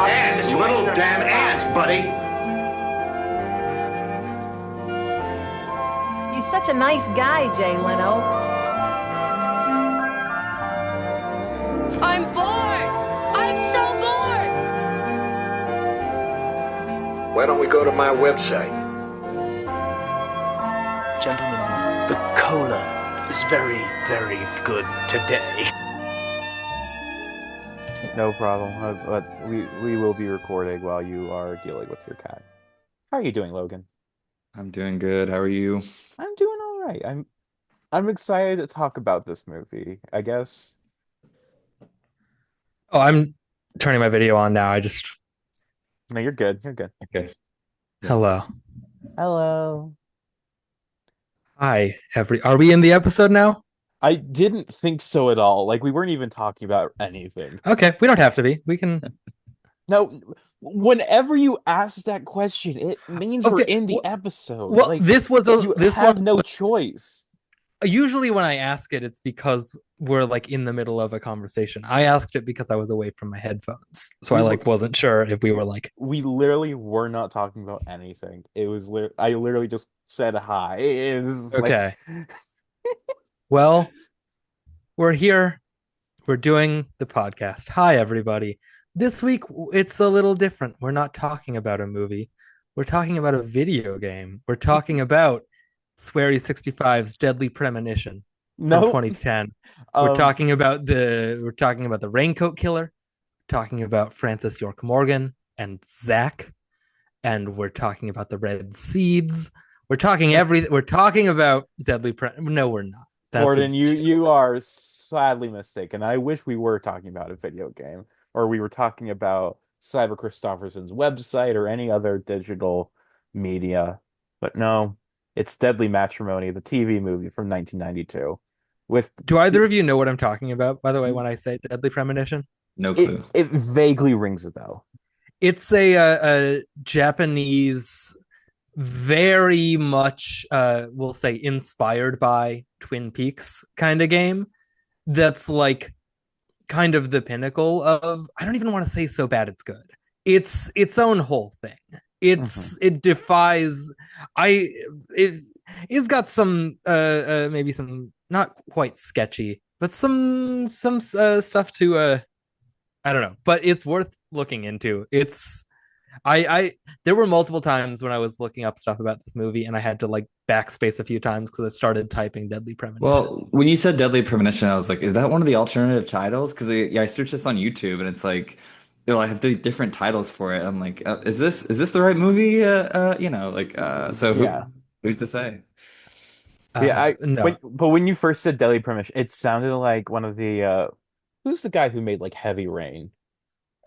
Ant, you little damn ant, buddy. You're such a nice guy, Jay Leno. I'm bored! I'm so bored! Why don't we go to my website? Gentlemen, the cola is very, very good today. No problem. But we will be recording while you are dealing with your cat. How are you doing, Logan? I'm doing good. How are you? I'm doing all right. I'm excited to talk about this movie, I guess. Oh, I'm turning my video on now. No, you're good. You're good. Okay. Hello. Hello. Hi, are we in the episode now? I didn't think so at all. Like, we weren't even talking about anything. Okay, we don't have to be. We can. No, whenever you ask that question, it means we're in the episode. Well, like, you have no choice. Usually when I ask it, it's because we're like in the middle of a conversation. I asked it because I was away from my headphones. So I wasn't sure if we were like... We literally were not talking about anything. It was I literally just said hi. Okay. Well, we're here. We're doing the podcast. Hi, everybody. This week, it's a little different. We're not talking about a movie. We're talking about a video game. We're talking about Swery 65's Deadly Premonition from 2010. We're talking about the Raincoat Killer, talking about Francis York Morgan and Zach, and we're talking about the Red Seeds. We're talking about Deadly Premonition. No, we're not. Gordon, you are sadly mistaken. I wish we were talking about a video game, or we were talking about Cyber Christopherson's website or any other digital media. But no, it's Deadly Matrimony, the TV movie from 1992. Do either of you know what I'm talking about, by the way, when I say Deadly Premonition? No clue. It vaguely rings a bell. It's a Japanese, very much, we'll say, inspired by Twin Peaks kind of game that's like kind of the pinnacle of, I don't even want to say so bad it's good. It's its own whole thing. It defies, it's got some maybe some not quite sketchy, but some stuff to I don't know, but it's worth looking into. There were multiple times when I was looking up stuff about this movie and I had to like backspace a few times because I started typing Deadly Premonition. Well, when you said Deadly Premonition, I was like, is that one of the alternative titles? Because I searched this on YouTube and it's like, I have the different titles for it. I'm like, is this the right movie? Who's to say? No. But when you first said Deadly Premonition, it sounded like one of the who's the guy who made like Heavy Rain?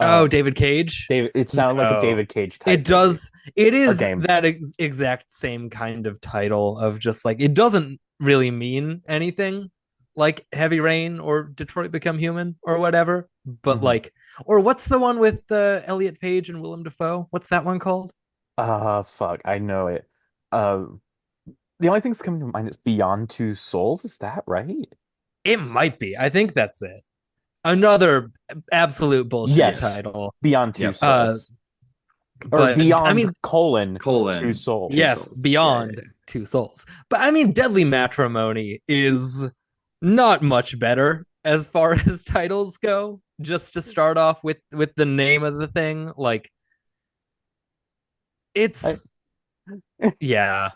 David Cage. It sounded like a David Cage type. It does. It is that exact same kind of title of just like, it doesn't really mean anything like Heavy Rain or Detroit Become Human or whatever. But like, or what's the one with Elliot Page and Willem Dafoe? What's that one called? Fuck, I know it. The only thing that's coming to mind is Beyond Two Souls. Is that right? It might be. I think that's it. Another absolute bullshit title. Beyond Two Souls. Or Beyond colon Two Souls. Yes, Beyond Two Souls. But I mean, Deadly Matrimony is not much better as far as titles go. Just to start off with the name of the thing, like it's yeah.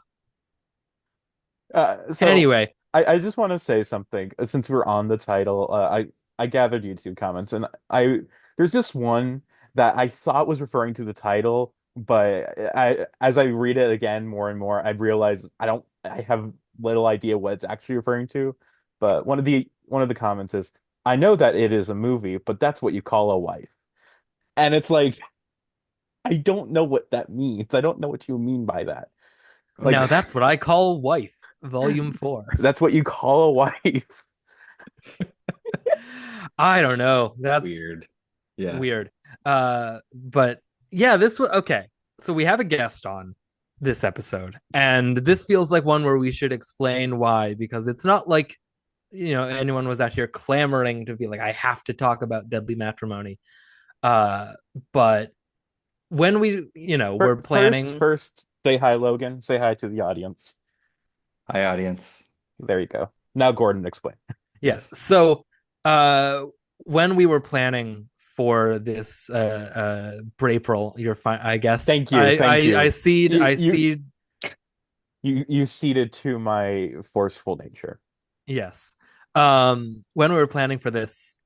So anyway, I just want to say something since we're on the title. I gathered YouTube comments and there's just one that I thought was referring to the title, but as I read it again more and more, I realize I have little idea what it's actually referring to. But one of the comments is, I know that it is a movie, but that's what you call a wife. And it's like, I don't know what that means. I don't know what you mean by that. Like, now that's what I call wife, volume 4. That's what you call a wife. I don't know. That's weird. Yeah. Weird. But yeah, this was okay. So we have a guest on this episode, and this feels like one where we should explain why, because it's not like, anyone was out here clamoring to be like, I have to talk about Deadly Matrimony. Uh, but when we're First, planning. first, say hi, Logan. Say hi to the audience. Hi, audience. There you go. Now, Gordon, explain. Yes. So, uh, when we were planning for this Brapril, you're fine. I guess Thank you, thank I you. seed You I you seed. you ceded to my forceful nature. Yes. When we were planning for this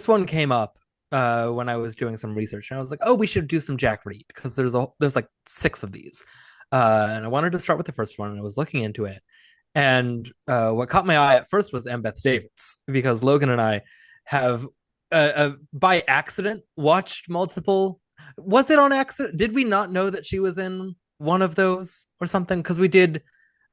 one came up when I was doing some research, and I was like, oh, we should do some Jack Reed because there's like six of these, and I wanted to start with the first one, and I was looking into it, and what caught my eye at first was Embeth Davidtz because Logan and I have by accident watched multiple. Was it on accident? Did we not know that she was in one of those or something? Because we did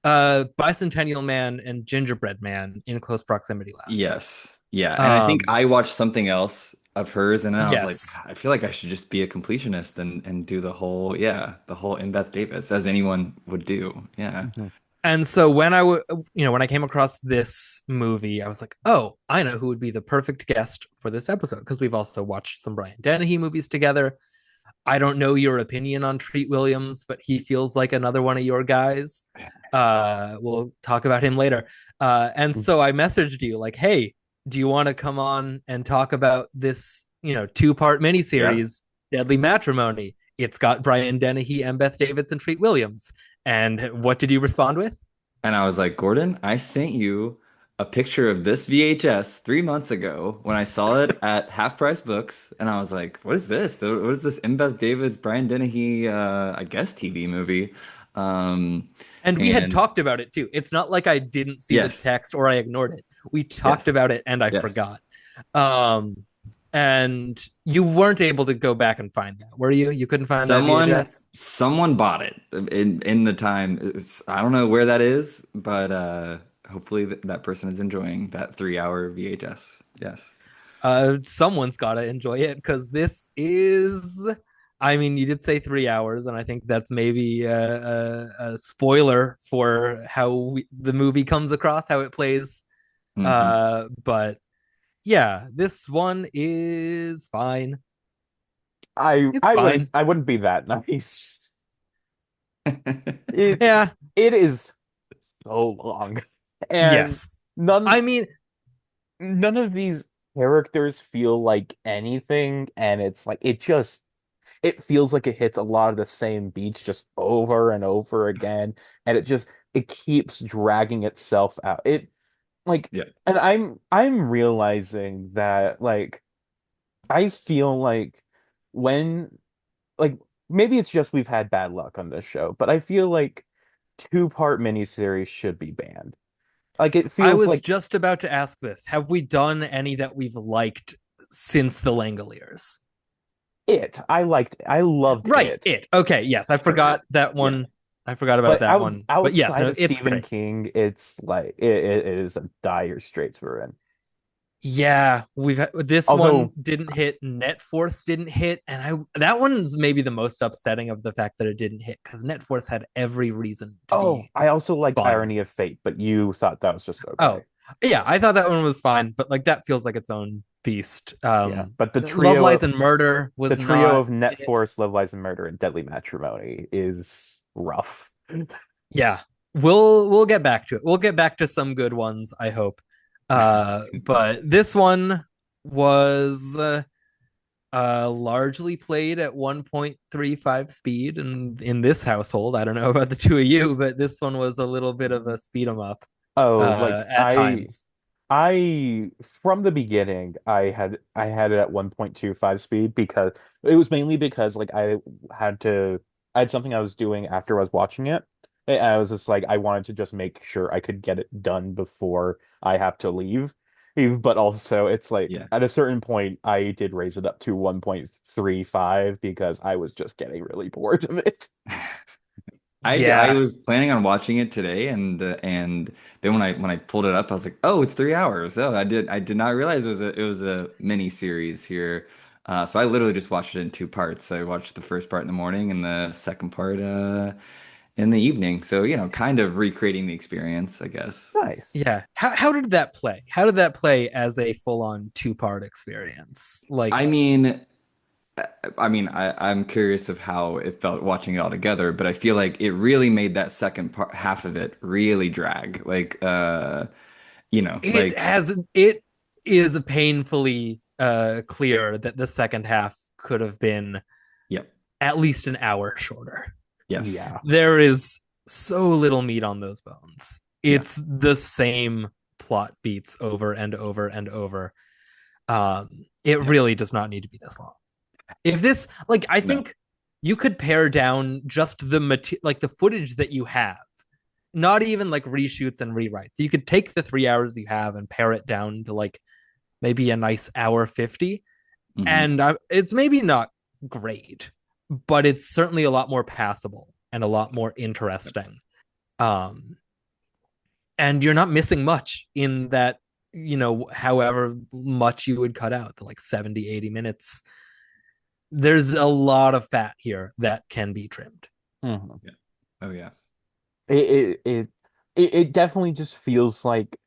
Bicentennial Man and Gingerbread Man in close proximity last week. Yes. Yeah. And I think Um, I watched something else of hers and then I was like, yes. I feel like I should just be a completionist and do the whole in Beth Davis as anyone would do. Yeah. Mhm. And so when I came across this movie, I was like, oh, I know who would be the perfect guest for this episode because we've also watched some Brian Dennehy movies together. I don't know your opinion on Treat Williams, but he feels like another one of your guys. We'll talk about him later. And so I messaged you like, hey, do you want to come on and talk about this, two-part Yeah. miniseries, Deadly Matrimony? It's got Brian Dennehy and Beth Davidson and Treat Williams. And what did you respond with? And I was like, Gordon, I sent you a picture of this VHS 3 months ago when I saw it at Half Price Books. And I was like, what is this? What is this Embeth David's Brian Dennehy, I guess, TV movie? Um, And we had and talked about it too. It's not like I didn't see the yes, text or I ignored it. We talked yes, about it and I yes. forgot. Um, and you weren't able to go back and find that, were you? You couldn't find that Someone, VHS? someone bought it in the time. I don't know where that is, but hopefully that person is enjoying that 3 hour VHS. Yes. Someone's got to enjoy it because this is. I mean, you did say 3 hours, and I think that's maybe a spoiler for how the movie comes across, how it plays. Hmm. But yeah, this one is fine. I It's I wouldn't fine. I wouldn't be that nice. It Yeah. it is so long. And Yes. none I mean, none of these characters feel like anything, and it's like it feels like it hits a lot of the same beats just over and over again, and it keeps dragging itself out. It like Yeah. and I'm realizing that like I feel like when like maybe it's just we've had bad luck on this show, but I feel like two-part miniseries should be banned. Like it I feels was like just about to ask this. Have we done any that we've liked since the Langoliers? I loved Right, it. it. Okay, yes, I For forgot that yeah. one. I forgot about But that one. But yes, outside no, of it's Stephen great. King, it's like it is a dire straits we're in. Yeah, this one Although, didn't hit. Net Force didn't hit, and I that one's maybe the most upsetting of the fact that it didn't hit because Net Force had every reason to oh, be I also liked fun. Irony of Fate, but you thought that was just okay. Oh, yeah, I thought that one was fine, but like that feels like its own beast. Yeah, but Love Lies and Murder the was trio not of Net it. Force, Love Lies and Murder, and Deadly Matrimony is rough. Yeah, we'll get back to it. We'll get back to some good ones, I hope. But this one was largely played at 1.35 speed, and in this household, I don't know about the two of you, but this one was a little bit of a speed 'em up Oh, like at times. I from the beginning I had it at 1.25 speed because it was mainly because like I had something I was doing after I was watching it. And I was just like I wanted to just make sure I could get it done before I have to leave. But also it's like Yeah. at a certain point I did raise it up to 1.35 because I was just getting really bored of it. I Yeah, was planning on watching it today, and then when I pulled it up, I was like, oh, it's 3 hours. Oh, I did not realize it was a mini series here. So I literally just watched it in two parts. I watched the first part in the morning and the second part in the evening. So kind of recreating the experience, I guess. Nice. yeah. How did that play? How did that play as a full on two-part experience? I Like, mean, I mean, I'm curious of how it felt watching it all together, but I feel like it really made that second part, half of it really drag. Like, like, It is painfully clear that the second half could have been yep, at least an hour shorter. yes, Yeah. There is so little meat on those bones. yeah, It's the same plot beats over and over and over. It yep, really does not need to be this long. If this, like, I no, think you could pare down just the footage that you have, not even like reshoots and rewrites. You could take the 3 hours you have and pare it down to like maybe a nice hour 50, hmm and it's maybe not great, but it's certainly a lot more passable and a lot more interesting. Um, and you're not missing much in that, however much you would cut out, the like 70, 80 minutes. There's a lot of fat here that can be trimmed. Mhm. yeah, oh yeah, It, it it it definitely just feels like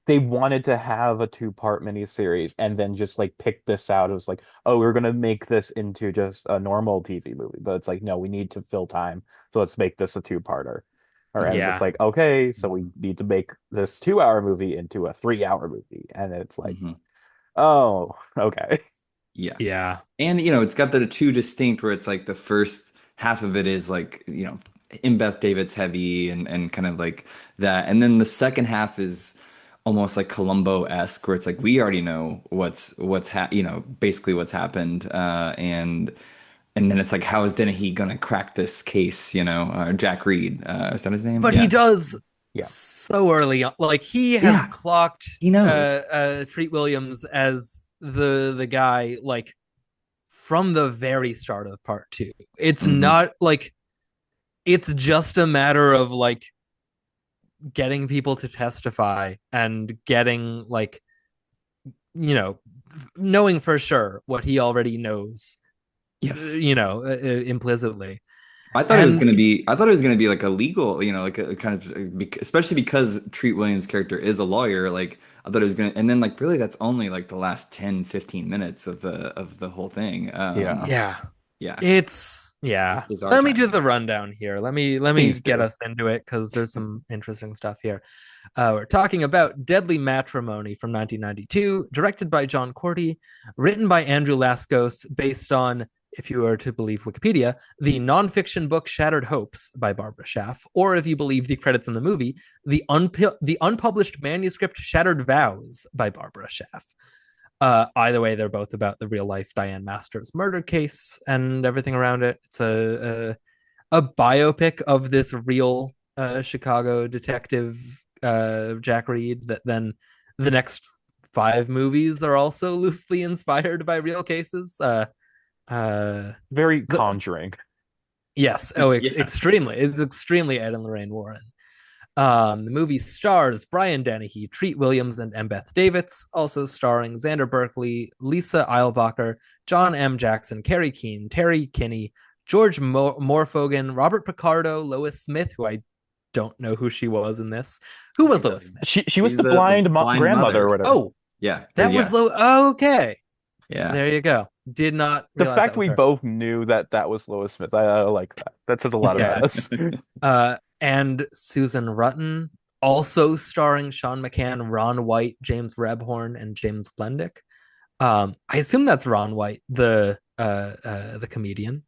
they wanted to have a two-part miniseries and then just like pick this out. It was like, oh, we're gonna make this into just a normal TV movie, but it's like, no, we need to fill time, so let's make this a two-parter. Or and it's Yeah. like, okay, so we need to make this 2-hour movie into a 3-hour movie, and it's like, hmm oh, okay, yeah. Yeah. And it's got the two distinct where it's like the first half of it is like, in Beth David's heavy and kind of like that. And then the second half is almost like Columbo-esque where it's like we already know basically what's happened. And then it's like how is Dennehy gonna crack this case, Jack Reed. Is that his name? But he Yeah. does yeah, so early on. Like he has Yeah, clocked he knows. Treat Williams as the guy like from the very start of part two. It's hmm not like it's just a matter of like getting people to testify and getting like knowing for sure what he already knows, Yes. implicitly. I And thought it was gonna be like a legal, like a kind of, especially because Treat Williams' character is a lawyer. Like I thought it was gonna, and then like really that's only like the last 10, 15 minutes of the whole thing. yeah. yeah, Yeah, it's yeah. bizarre Let me do timing. the rundown here. Let me Please get do. us into it because there's some interesting stuff here. We're talking about Deadly Matrimony from 1992, directed by John Cordy, written by Andrew Laskos, based on, if you are to believe Wikipedia, the nonfiction book Shattered Hopes by Barbara Schaff, or if you believe the credits in the movie, the unpublished manuscript Shattered Vows by Barbara Schaff. Either way, they're both about the real life Diane Masters murder case and everything around it. It's a biopic of this real Chicago detective, Jack Reed, that then the next 5 movies are also loosely inspired by real cases. Very The, Conjuring. yes, Yeah. extremely. It's extremely Ed and Lorraine Warren. The movie stars Brian Dennehy, Treat Williams, and Embeth Davidtz, also starring Xander Berkeley, Lisa Eilbacher, John M. Jackson, Carrie Keene, Terry Kinney, George Morfogen, Robert Picardo, Lois Smith, who I don't know who she was in this. Who was Lois Smith? She was She's the the blind blind grandmother or mother. whatever. Oh, Yeah, that was yeah, Lois. Oh, okay. yeah. There you go. Did not The realize that fact was we her. both knew that was Lois Smith, I like that. That says a lot Yeah. about us. And Susan Rutten, also starring Sean McCann, Ron White, James Rebhorn, and James Blendick. I assume that's Ron White, the comedian.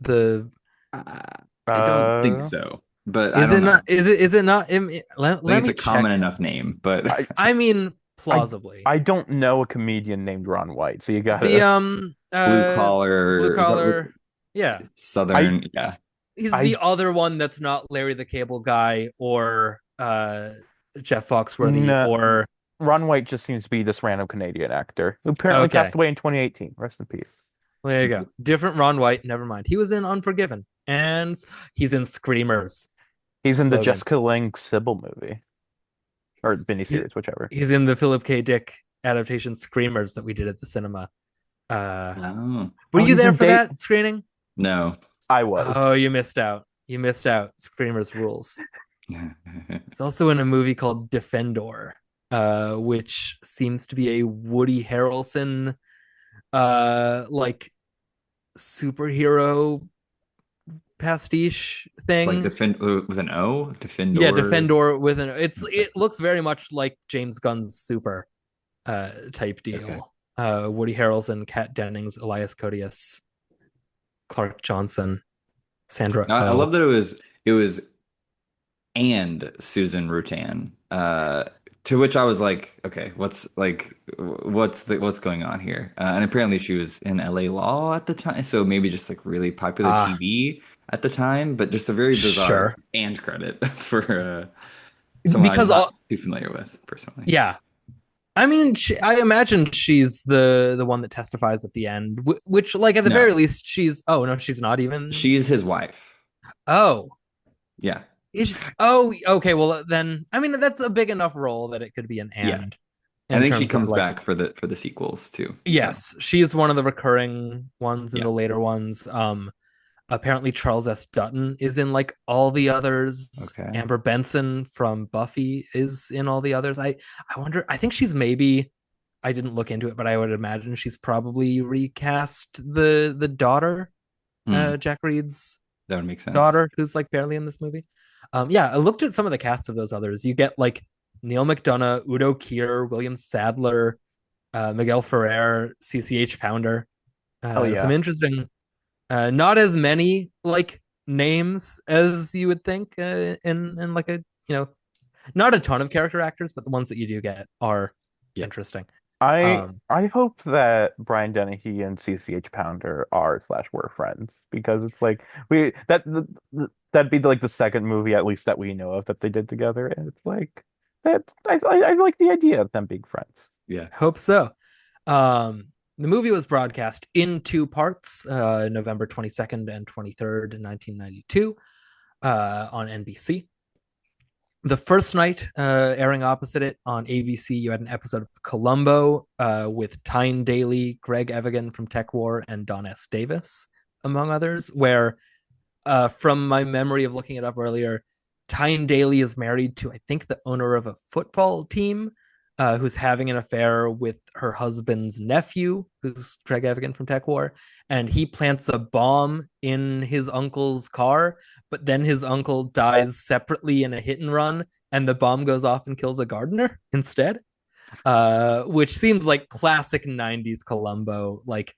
The I don't think Uh, so, but I is don't it know. not? Is it not? I Let think it's me a common check. enough name, but I I mean, I plausibly. I don't know a comedian named Ron White, so you The gotta. blue blue collar, is that what collar, yeah. I Southern? Yeah. He's I the other one that's not Larry the Cable Guy or Jeff Foxworthy no, or Ron White just seems to be this random Canadian actor who apparently okay. passed away in 2018. Rest in peace. Well, there you go. Different Ron White. Never mind. He was in Unforgiven and he's in Screamers. He's in the Logan. Jessica Lange Sybil movie or He- miniseries, whichever. He's in the Philip K. Dick adaptation Screamers that we did at the cinema. Oh, Were you he's there in for that screening? no. I was. Oh, you missed out. You missed out. Screamers rules. It's also in a movie called Defendor, which seems to be a Woody Harrelson, like superhero pastiche It's thing. like defend with an O, Defendor. Yeah, Defendor with an it looks very much like James Gunn's Super type deal. Okay. Woody Harrelson, Kat Dennings, Elias Koteas, Clark Johnson, Sandra I Oh. love that it was and Susan Rutan. To which I was like, okay, what's going on here? And apparently she was in LA Law at the time, so maybe just like really popular TV at the time, but just a very bizarre and credit for someone because I'm not too familiar with personally. Yeah. I mean, I imagine she's the one that testifies at the end, which, like, at the very least, she's. Oh no, she's not even. She's his wife. Oh, yeah. Okay. Well, then, I mean, that's a big enough role that it could be an and. Yeah. I think she comes back for the sequels too. Yes, so. She's one of the recurring ones in the later ones. Apparently Charles S. Dutton is in like all the others. Okay. Amber Benson from Buffy is in all the others. I wonder, I think she's maybe, I didn't look into it, but I would imagine she's probably recast the daughter, Jack Reed's that would make sense. Daughter, who's like barely in this movie. Yeah, I looked at some of the cast of those others. You get like Neil McDonough, Udo Kier, William Sadler, Miguel Ferrer, CCH Pounder. Some interesting. Not as many like names as you would think in like a, not a ton of character actors, but the ones that you do get are interesting. I hope that Brian Dennehy and CCH Pounder were friends, because it's like that'd be like the second movie at least that we know of that they did together, and it's like that I like the idea of them being friends. Yeah, hope so. The movie was broadcast in 2 parts, November 22nd and 23rd, 1992, on NBC. The first night, airing opposite it on ABC, you had an episode of Columbo with Tyne Daly, Greg Evigan from Tech War, and Don S. Davis, among others, where, from my memory of looking it up earlier, Tyne Daly is married to, I think, the owner of a football team, who's having an affair with her husband's nephew, who's Greg Evigan from Tech War, and he plants a bomb in his uncle's car, but then his uncle dies separately in a hit and run, and the bomb goes off and kills a gardener instead, which seems like classic 90s Columbo. Like,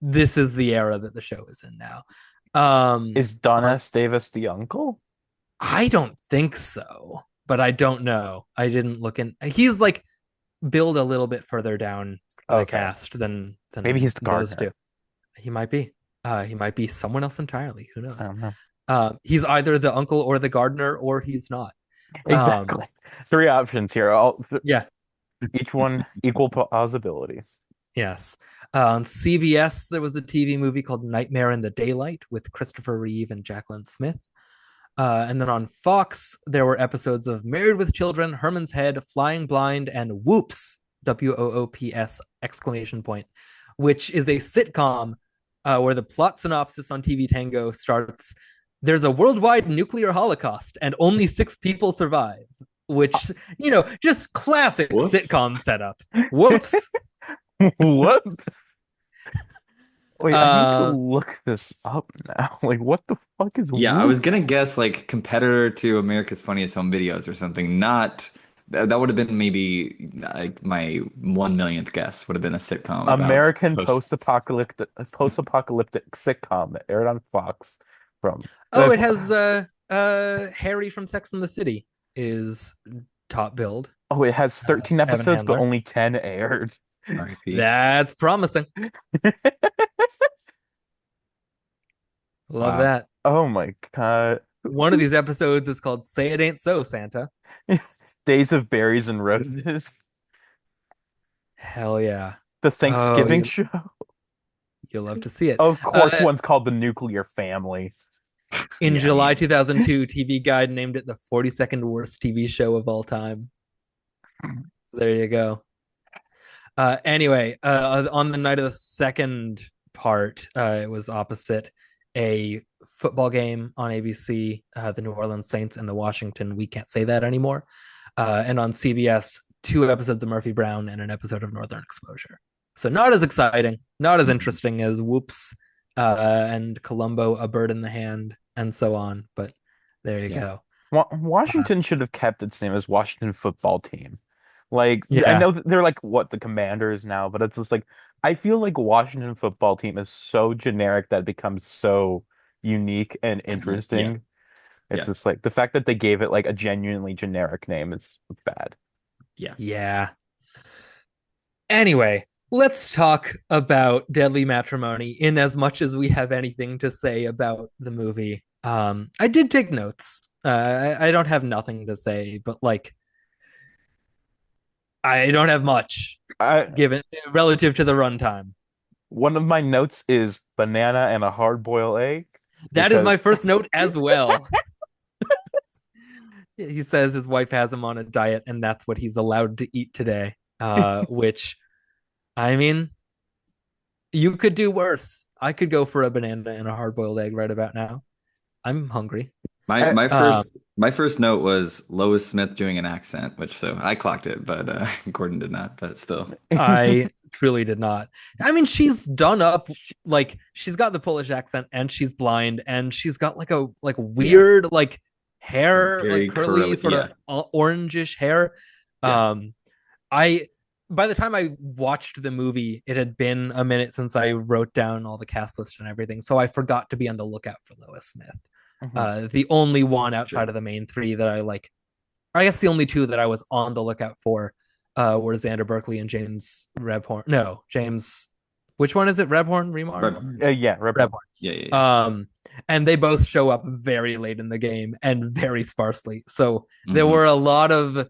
this is the era that the show is in now. Is Don S. Davis the uncle? I don't think so. But I don't know. I didn't look in. He's like billed a little bit further down the cast than maybe he's the gardener. He might be. He might be someone else entirely. Who knows? I don't know. He's either the uncle or the gardener, or he's not. Exactly. 3 options here. Each one equal possibilities. Yes. On CBS, there was a TV movie called Nightmare in the Daylight with Christopher Reeve and Jacqueline Smith. And then on Fox, there were episodes of Married with Children, Herman's Head, Flying Blind, and Whoops, WOOPS, ! Which is a sitcom where the plot synopsis on TV Tango starts, there's a worldwide nuclear holocaust and only 6 people survive, which, just classic sitcom setup. Whoops. Whoops. Wait, I need to look this up now. Like, what the fuck is? Yeah, I was gonna guess like competitor to America's Funniest Home Videos or something. Not that would have been maybe like my 1 millionth guess would have been a sitcom. American post-apocalyptic sitcom that aired on Fox. It has Harry from Sex and the City is top billed. Oh, it has 13 episodes, but only 10 aired. R.I.P. That's promising. Love that. Oh my god. One of these episodes is called Say It Ain't So, Santa. Days of Berries and Roses. Hell yeah. The Thanksgiving show. You'll love to see it. Of course, one's called The Nuclear Family. In July 2002, TV Guide named it the 42nd worst TV show of all time. There you go. Anyway, on the night of the second part, it was opposite a football game on ABC, the New Orleans Saints and the Washington We Can't Say That Anymore. And on CBS, 2 episodes of Murphy Brown and an episode of Northern Exposure. So not as exciting, not as interesting as Whoops and Columbo, A Bird in the Hand, and so on. But there you Yeah. go. Washington should have kept its name as Washington Football Team. Like, I Yeah, know that they're like what the Commanders now, but it's just like I feel like Washington Football Team is so generic that it becomes so unique and Yeah. interesting. It's Yeah. just like the fact that they gave it like a genuinely generic name is bad. Yeah. yeah. Anyway, let's talk about Deadly Matrimony in as much as we have anything to say about the movie. I did take notes. I don't have nothing to say, but like I don't have much I given relative to the runtime. One of my notes is banana and a hard-boiled egg That is because my first note as well. He says his wife has him on a diet, and that's what he's allowed to eat today. Which, I mean, you could do worse. I could go for a banana and a hard-boiled egg right about now. I'm hungry. My I, my Um, first my first note was Lois Smith doing an accent, which so I clocked it, but Gordon did not. But still, I truly did not. I mean, she's done up like she's got the Polish accent, and she's blind, and she's got like yeah, weird like hair, like very curly curly. sort Yeah, of orangish hair. yeah. Um, I by the time I watched the movie, it had been a minute since I wrote down all the cast list and everything, so I forgot to be on the lookout for Lois Smith. Mhm. The only one outside Sure. of the main three that I like, or I guess the only two that I was on the lookout for, were Xander Berkeley and James Rebhorn. No, James. Which one is it? Rebhorn? Remar? Red- Yeah, Reborn. Rebhorn. Yeah, yeah, yeah. And they both show up very late in the game and very sparsely. So there Mhm. were a lot of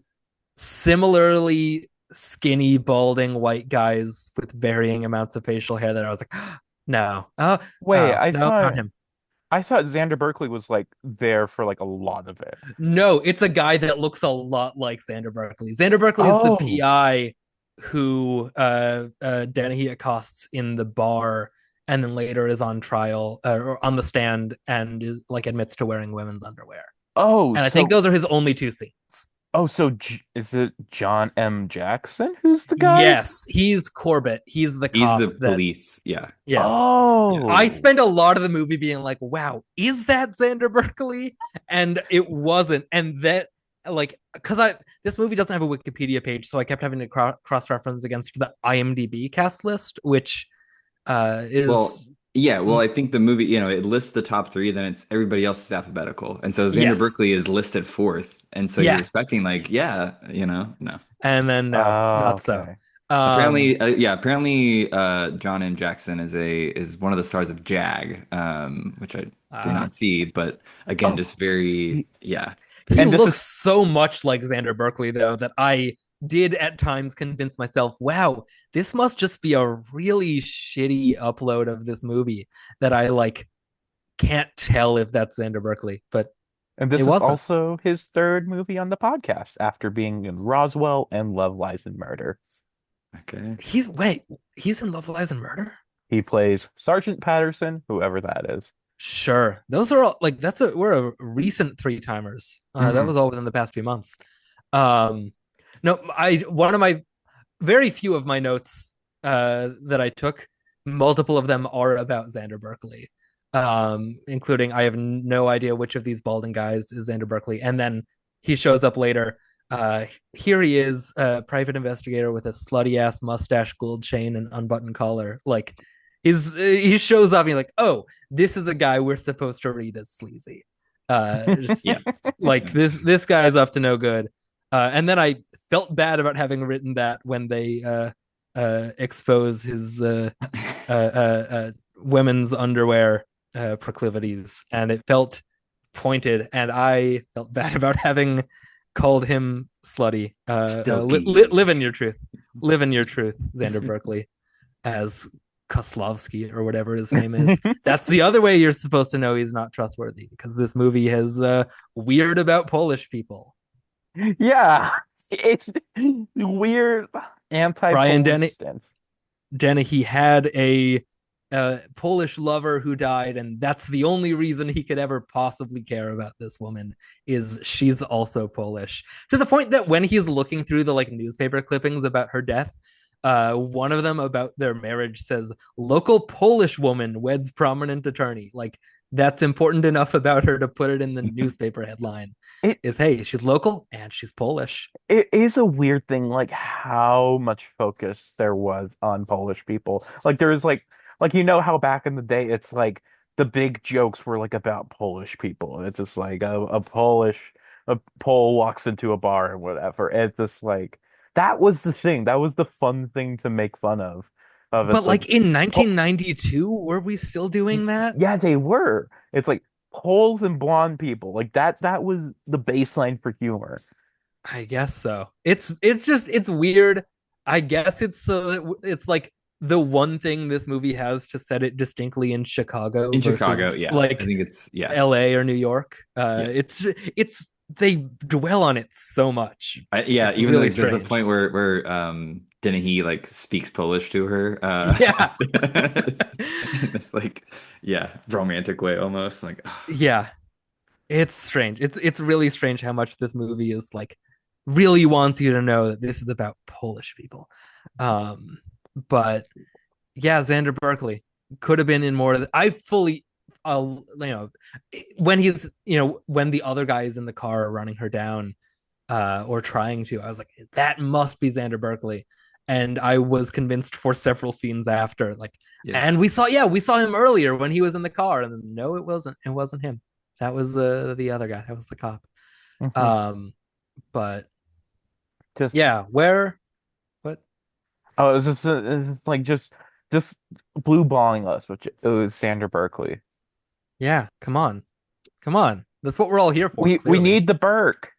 similarly skinny, balding white guys with varying amounts of facial hair that I was like, no, Wait, no, not him. I thought Xander Berkeley was like there for like a lot of it. No, it's a guy that looks a lot like Xander Berkeley. Xander Berkeley is the Oh, PI who Dennehy accosts in the bar and then later is on trial or on the stand and is like admits to wearing women's underwear. oh, And I think so those are his only two scenes. is it John M. Jackson who's the guy? Yes, he's Corbett. He's the He's cop the that police. Yeah, yeah. Oh, I spent a lot of the movie being like, wow, is that Xander Berkeley? And it wasn't. And that, like, because this movie doesn't have a Wikipedia page, so I kept having to cross reference against the IMDb cast list, which is. well, yeah. Well, I think the movie, it lists the top three, then it's everybody else is alphabetical, and so Xander Yes. Berkeley is listed fourth, and so Yeah. you're expecting like, yeah, no. And then, no, not so. okay. Apparently, John M. Jackson is one of the stars of Jag, which I do not see, but again, Oh, just very, yeah, He And this looks is so much like Xander Berkeley, though, that I did at times convince myself, wow, this must just be a really shitty upload of this movie that I like can't tell if that's Xander Berkeley, but and it this is wasn't. also his third movie on the podcast after being in Roswell and Love, Lies, and Murder. okay. He's in Love, Lies, and Murder? He plays Sergeant Patterson, whoever that is. Sure. Those are all like we're a recent three timers. That Mhm. was all within the past few months. No, one of my very few of my notes that I took, multiple of them are about Xander Berkeley. Including I have no idea which of these balding guys is Xander Berkeley. And then he shows up later. Here he is, a private investigator with a slutty ass mustache, gold chain, and unbuttoned collar. Like he shows up and you're like, oh, this is a guy we're supposed to read as sleazy. Just Yeah. like this guy's up to no good. And then I felt bad about having written that when they expose his women's underwear proclivities, and it felt pointed, and I felt bad about having called him slutty. Live in your truth. Live in your truth, Xander Berkeley, as Kozlovsky or whatever his name is. That's the other way you're supposed to know he's not trustworthy, because this movie has weird about Polish people. Yeah, it's weird Brian anti-Polish stance. Dennehy had a Polish lover who died, and that's the only reason he could ever possibly care about this woman, is she's also Polish. To the point that when he's looking through the like newspaper clippings about her death, One of them about their marriage says, "Local Polish woman weds prominent attorney." Like that's important enough about her to put it in the newspaper headline. It Is hey, she's local and she's Polish. it is a weird thing, like how much focus there was on Polish people. Like there was like how back in the day it's like the big jokes were like about Polish people. And it's just like a Pole walks into a bar or whatever. It's just like that was the thing. That was the fun thing to make fun of. But It's like like in Po- 1992, were we still doing that? yeah, they were. It's like Poles and blonde people. Like that was the baseline for humor. I guess so. It's weird. I guess it's it's like the one thing this movie has to set it distinctly in Chicago In Chicago, versus yeah. I like think it's yeah. LA or New York. Yeah. It's they dwell on it so much. Yeah, It's even though really like, there's a strange. point where Dennehy like speaks Polish to her. Yeah. It's like yeah, romantic way almost like Yeah. It's strange. It's really strange how much this movie is like really wants you to know that this is about Polish people. Um, but yeah, Xander Berkeley could have been in more. I fully, when he's when the other guy is in the car running her down, or trying to, I was like, that must be Xander Berkeley, and I was convinced for several scenes after, like, yeah. and we saw him earlier when he was in the car, and no, it wasn't him. That was the other guy. That was the cop. Mhm. But Just yeah, where what oh, it's just like just blue balling us, which it was Sander Berkeley. yeah, come on. Come on. That's what we're all here for, We clearly. need the Burke.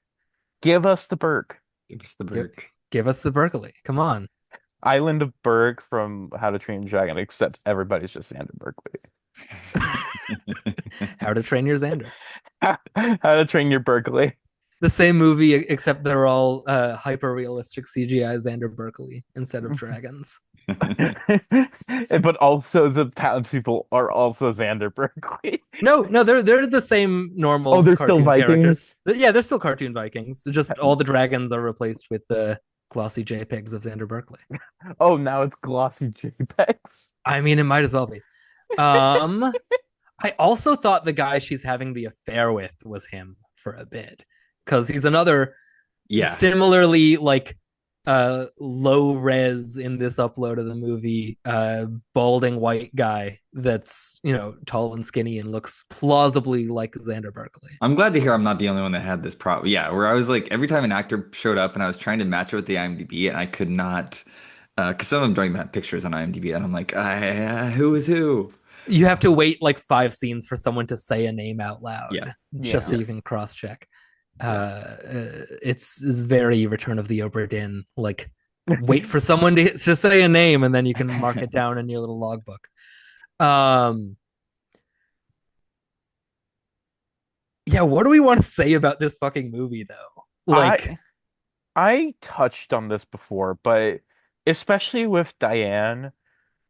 Give us the Burke. Give us the Give, break. give us the Berkeley. Come on. Island of Berg from How to Train Your Dragon, except everybody's just Sander Berkeley. How to Train Your Xander. How to Train Your Berkeley. The same movie, except they're all hyper realistic CGI Xander Berkeley instead of dragons. But also the townspeople are also Xander Berkeley. No, they're the same normal Oh, they're still cartoon characters. Vikings. Yeah, they're still cartoon Vikings. Just all the dragons are replaced with the glossy JPEGs of Xander Berkeley. Oh, now it's glossy JPEGs. I mean, it might as well be. Um, I also thought the guy she's having the affair with was him for a bit, because he's another Yeah. similarly like low res in this upload of the movie, balding white guy that's tall and skinny and looks plausibly like Xander Berkeley. I'm glad to hear I'm not the only one that had this problem. Yeah, where I was like, every time an actor showed up and I was trying to match it with the IMDb and I could not, because some of them don't even have pictures on IMDb, and I'm like, who is who? You have to wait like 5 scenes for someone to say a name out loud, Yeah. just so you can cross check. It's very Return of the Obra Dinn. Like, wait for someone to say a name and then you can mark it down in your little logbook. Yeah, what do we want to say about this fucking movie though? Like, I touched on this before, but especially with Diane,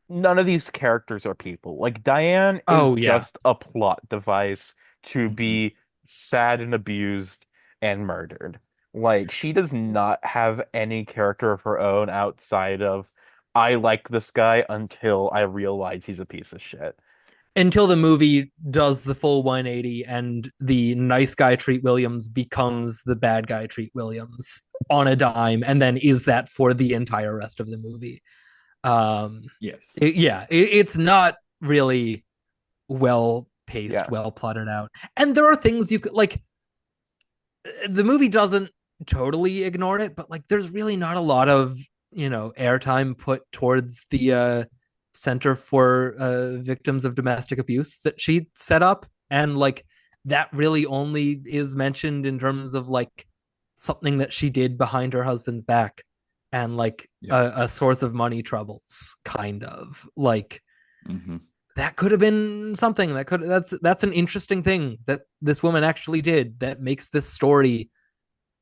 none of these characters are people. Like Diane is oh yeah, just a plot device to Mhm. be sad and abused and murdered. Like she does not have any character of her own outside of I like this guy until I realize he's a piece of shit. until the movie does the full 180 and the nice guy Treat Williams becomes the bad guy Treat Williams on a dime, and then is that for the entire rest of the movie. Yes. It's not really well paced, Yeah. well plotted out, and there are things you could like. The movie doesn't totally ignore it, but like, there's really not a lot of airtime put towards the Center for Victims of Domestic Abuse that she set up, and like that really only is mentioned in terms of like something that she did behind her husband's back, and like a source of money troubles, kind of like. Mhm. That could have been something that's an interesting thing that this woman actually did that makes this story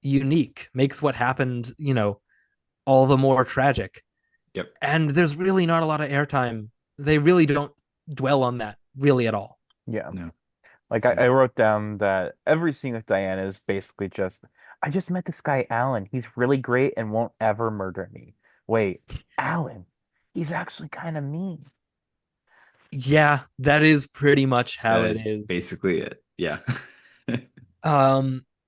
unique, makes what happened all the more tragic. Yep. And there's really not a lot of airtime. They really don't dwell on that really at all. Yeah. No. Like I wrote down that every scene with Diana is basically just I just met this guy Alan. He's really great and won't ever murder me. wait, Alan, he's actually kind of mean. Yeah, that is pretty much how That it is is. basically it. Yeah.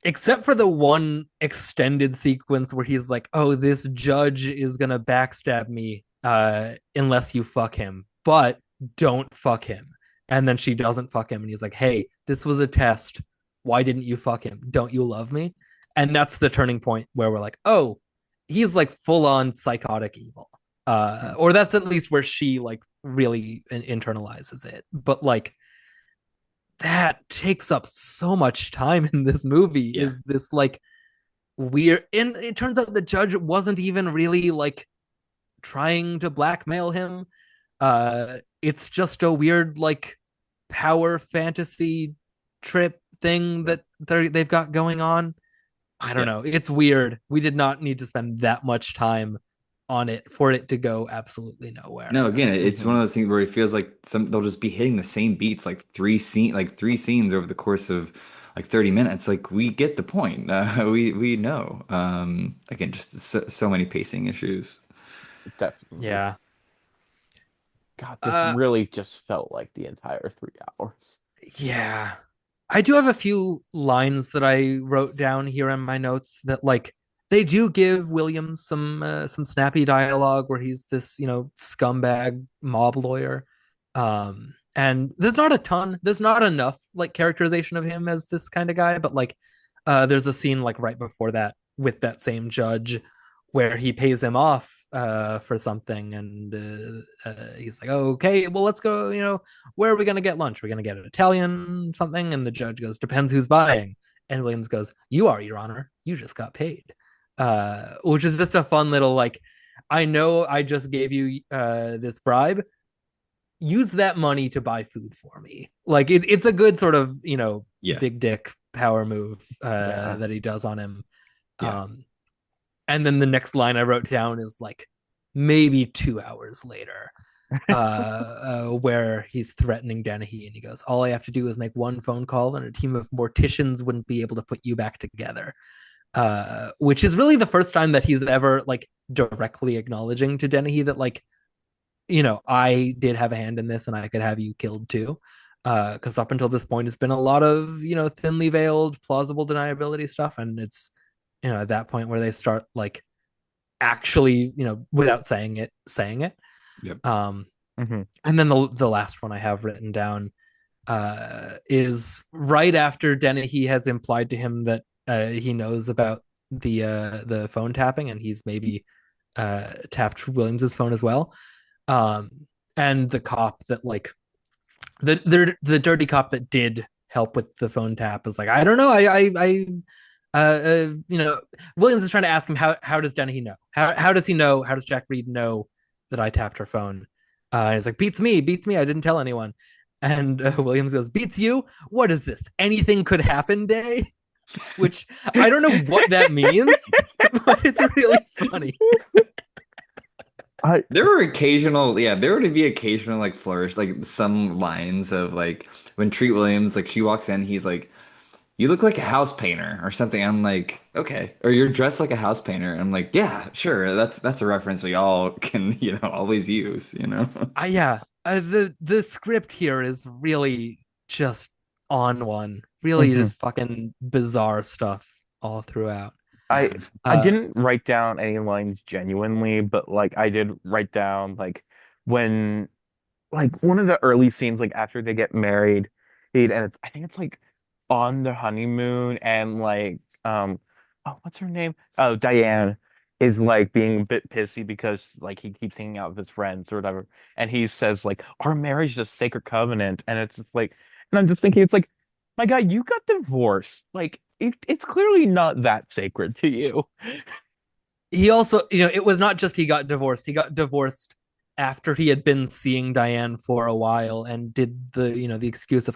Except for the one extended sequence where he's like, "Oh, this judge is gonna backstab me unless you fuck him, but don't fuck him." And then she doesn't fuck him, and he's like, "Hey, this was a test. Why didn't you fuck him? Don't you love me?" And that's the turning point where we're like, "Oh, he's like full on psychotic evil." Or that's at least where she like really internalizes it. But like that takes up so much time in this movie. Yeah. Is this like weird? And it turns out the judge wasn't even really like trying to blackmail him. It's just a weird like power fantasy trip thing that they've got going on. I don't know. It's weird. We did not need to spend that much time on it for it to go absolutely nowhere. No, again, it's one of those things where it feels like they'll just be hitting the same beats like three scenes over the course of like 30 minutes. Like we get the point. We know. Again, just so many pacing issues. Definitely. Yeah. God, this really just felt like the entire 3 hours. Yeah. I do have a few lines that I wrote down here in my notes that like they do give Williams some snappy dialogue where he's this, scumbag mob lawyer. And there's not a ton, there's not enough like characterization of him as this kind of guy, but like there's a scene like right before that with that same judge where he pays him off for something, and he's like, oh, okay, well, let's go, where are we going to get lunch? We're going to get an Italian something. And the judge goes, depends who's buying. And Williams goes, you are, Your Honor. You just got paid. Which is just a fun little, like, I know I just gave you this bribe. Use that money to buy food for me. Like, it's a good sort of, big dick power move that he does on him. Yeah. And then the next line I wrote down is like maybe 2 hours later, where he's threatening Dennehy, and he goes, all I have to do is make one phone call and a team of morticians wouldn't be able to put you back together. Which is really the first time that he's ever like directly acknowledging to Dennehy that like, I did have a hand in this and I could have you killed too. Because up until this point, it's been a lot of, thinly veiled, plausible deniability stuff. And it's, at that point where they start like actually, without saying it. Yep. And then the last one I have written down is right after Dennehy has implied to him that he knows about the phone tapping, and he's maybe tapped Williams's phone as well. And the cop that like the dirty cop that did help with the phone tap is like, I don't know, Williams is trying to ask him how does Dennehy know? How does he know? How does Jack Reed know that I tapped her phone? And he's like, beats me. I didn't tell anyone. And Williams goes, beats you? What is this? Anything could happen day? Which I don't know what that means, but it's really funny. There were there would be occasional like flourish, like some lines of like when Treat Williams, like she walks in, he's like, you look like a house painter or something. I'm like, okay. Or you're dressed like a house painter. I'm like, yeah, sure. That's a reference we all can, always use, The script here is really just on one. Really just fucking bizarre stuff all throughout. I didn't write down any lines genuinely, but like I did write down like when like one of the early scenes like after they get married, I think it's like on the honeymoon, and like what's her name? Oh, Diane is like being a bit pissy because like he keeps hanging out with his friends or whatever, and he says like our marriage is a sacred covenant, and it's just like, and I'm just thinking it's like, my God, you got divorced. Like it's clearly not that sacred to you. He also, it was not just he got divorced. He got divorced after he had been seeing Diane for a while and did the excuse of,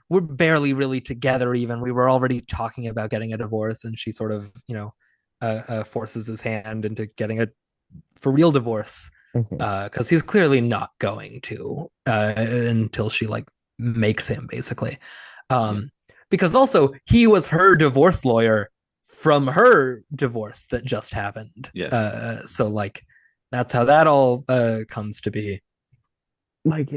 we're barely really together even. We were already talking about getting a divorce, and she sort of, forces his hand into getting a for real divorce because he's clearly not going to until she like makes him basically. Because also he was her divorce lawyer from her divorce that just happened. Yes. So like that's how that all comes to be. Like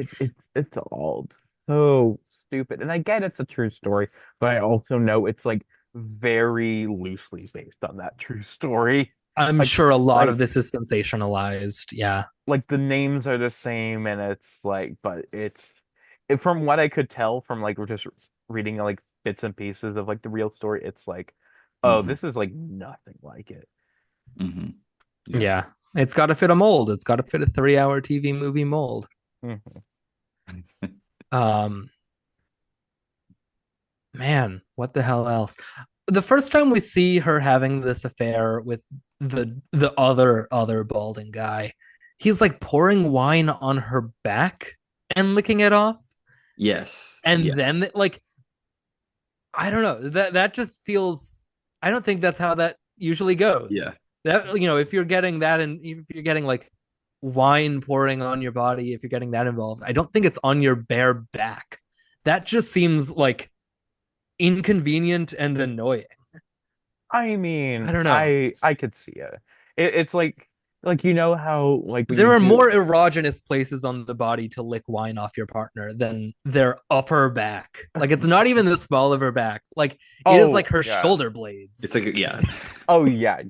it's all so stupid. And I get it's a true story, but I also know it's like very loosely based on that true story. I'm Like sure a lot like of this is sensationalized. Yeah. like the names are the same and it's like but from what I could tell from like we're just reading like bits and pieces of like the real story, it's like, oh, Hmm. this is like nothing like it. Hmm. Yeah. Yeah. It's got to fit a mold. It's got to fit a 3-hour TV movie mold. Mhm. Um, man, what the hell else? The first time we see her having this affair with the other balding guy, he's like pouring wine on her back and licking it off. Yes. And Yeah. then like I don't know, that just feels I don't think that's how that usually goes. Yeah. That if you're getting that and if you're getting like wine pouring on your body, if you're getting that involved, I don't think it's on your bare back. That just seems like inconvenient and annoying. I mean, I don't know. I could see it. It's like how like when There you are do more erogenous places on the body to lick wine off your partner than their upper back. Like it's not even the small of her back. Like it is like oh her yeah. shoulder blades. It's like yeah. Oh yeah.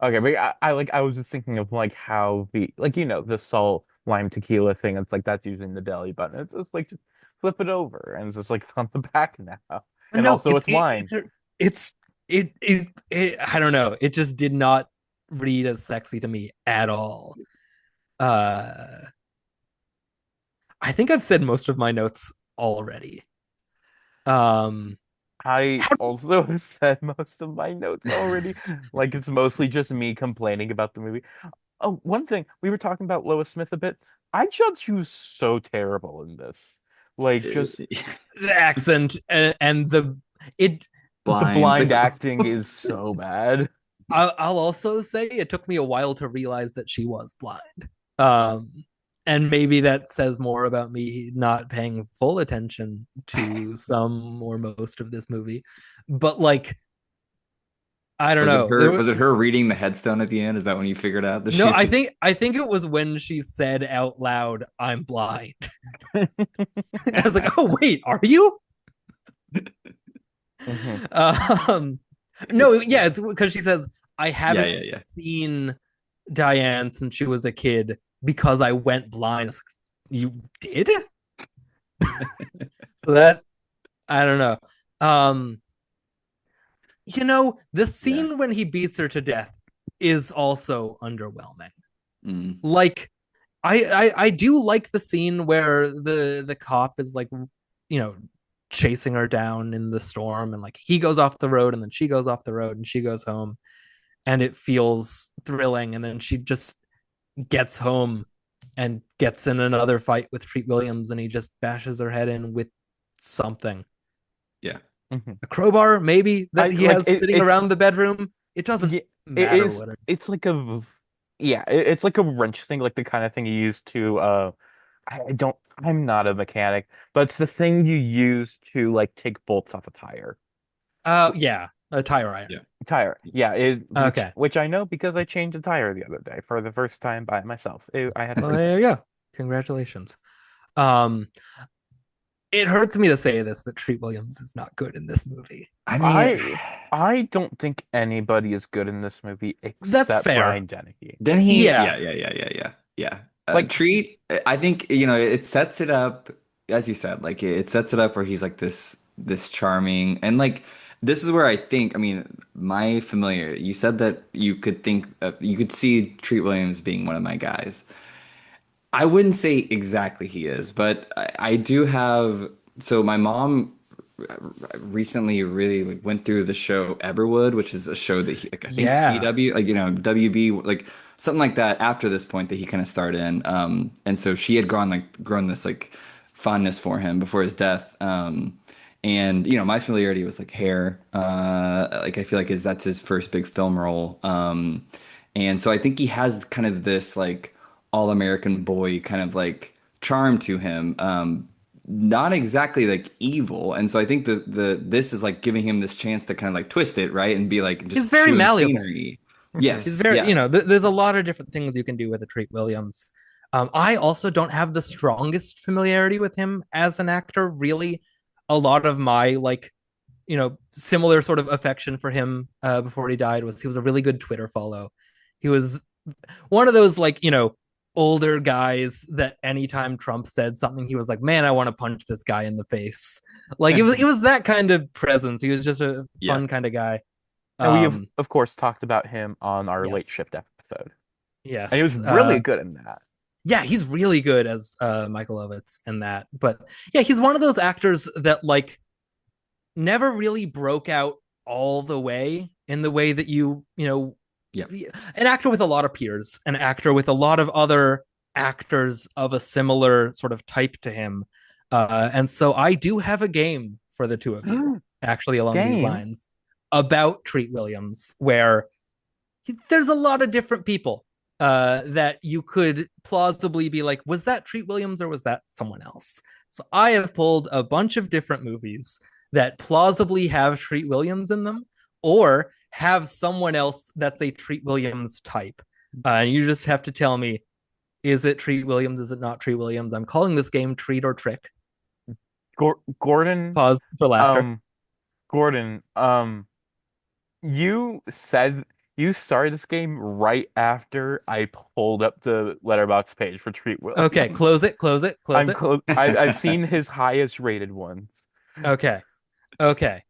Okay, but I was just thinking of like how the like the salt lime tequila thing. It's like that's using the belly button. It's just like just flip it over and it's just like it's on the back now. And No, also it's wine. it's I don't know. It just did not read as sexy to me at all. Uh I think I've said most of my notes already. Um I also said most of my notes already. Like it's mostly just me complaining about the movie. Oh, one thing we were talking about Lois Smith a bit. I judge she was so terrible in this. Like just the accent and it the Blind. blind Like acting is so bad. I'll also say it took me a while to realize that she was blind. Um, and maybe that says more about me not paying full attention to some or most of this movie. But like, I don't was it know. her was it her reading the headstone at the end? Is that when you figured out that No, she I think it was when she said out loud, "I'm blind." And I was like, "Oh wait, are you?" Mhm. Um, no, yeah, it's because she says, "I Yeah, haven't yeah, yeah. seen Diane since she was a kid because I went blind." I was like, you did? So that I don't know. Um, the Yeah. scene when he beats her to death is also underwhelming. Mm. Like, I do like the scene where the cop is like, you know, chasing her down in the storm, and like he goes off the road, and then she goes off the road, and she goes home, and it feels thrilling, and then she just gets home and gets in another fight with Treat Williams, and he just bashes her head in with something. Yeah. Mhm. A crowbar, maybe, that I he like has sitting it's around the bedroom. It doesn't yeah, it matter is what it. it's like a yeah, it's like a wrench thing, like the kind of thing you use to I don't I'm not a mechanic, but it's the thing you use to like take bolts off a tire. Yeah, a tire iron. Yeah. Tire. Yeah, Okay. which I know because I changed a tire the other day for the first time by myself. I had Well, free time. there you go. Congratulations. Um, it hurts me to say this, but Treat Williams is not good in this movie. I mean, I I don't think anybody is good in this movie That's except fair. Brian Dennehy. then he Yeah. yeah. Like Treat, I think, it sets it up, as you said, like it sets it up where he's like this charming and like this is where I think, I mean, my familiar, you said that you could see Treat Williams being one of my guys. I wouldn't say exactly he is, but I do have. So my mom recently really like went through the show Everwood, which is a show that like, I think Yeah. CW, like WB, like something like that. After this point, that he kind of starred in, and so she had grown this like fondness for him before his death. And my familiarity was like Hair. Like I feel like that's his first big film role. And so I think he has kind of this like all-American boy kind of like charm to him. not exactly like evil, and so I think the this is like giving him this chance to kind of like twist it, right, and be like He's just very chewing malleable. scenery. He's Yes, very, yeah. there's a lot of different things you can do with a Treat Williams. I also don't have the strongest familiarity with him as an actor. Really, a lot of my like, similar sort of affection for him before he died was he was a really good Twitter follow. He was one of those like, older guys that anytime Trump said something, he was like, "Man, I want to punch this guy in the face." Like it was that kind of presence. He was just a Yeah. fun kind of guy. And we have, Um, of course, talked about him on our late yes, shift episode, and he was yes. really good in that. Yeah, he's really good as Michael Ovitz in that. But yeah, he's one of those actors that like never really broke out all the way in the way that Yeah. an actor with a lot of peers, an actor with a lot of other actors of a similar sort of type to him. And so I do have a game for the two of you, actually, along these Game? lines about Treat Williams, where there's a lot of different people that you could plausibly be like, was that Treat Williams or was that someone else? So I have pulled a bunch of different movies that plausibly have Treat Williams in them or have someone else that's a Treat Williams type. And you just have to tell me, is it Treat Williams? Is it not Treat Williams? I'm calling this game Treat or Trick. Gordon, Pause for laughter. Gordon, you said you started this game right after I pulled up the letterbox page for Treat Williams. Okay, close it, close it, close it. I've seen his highest rated ones. Okay. Okay.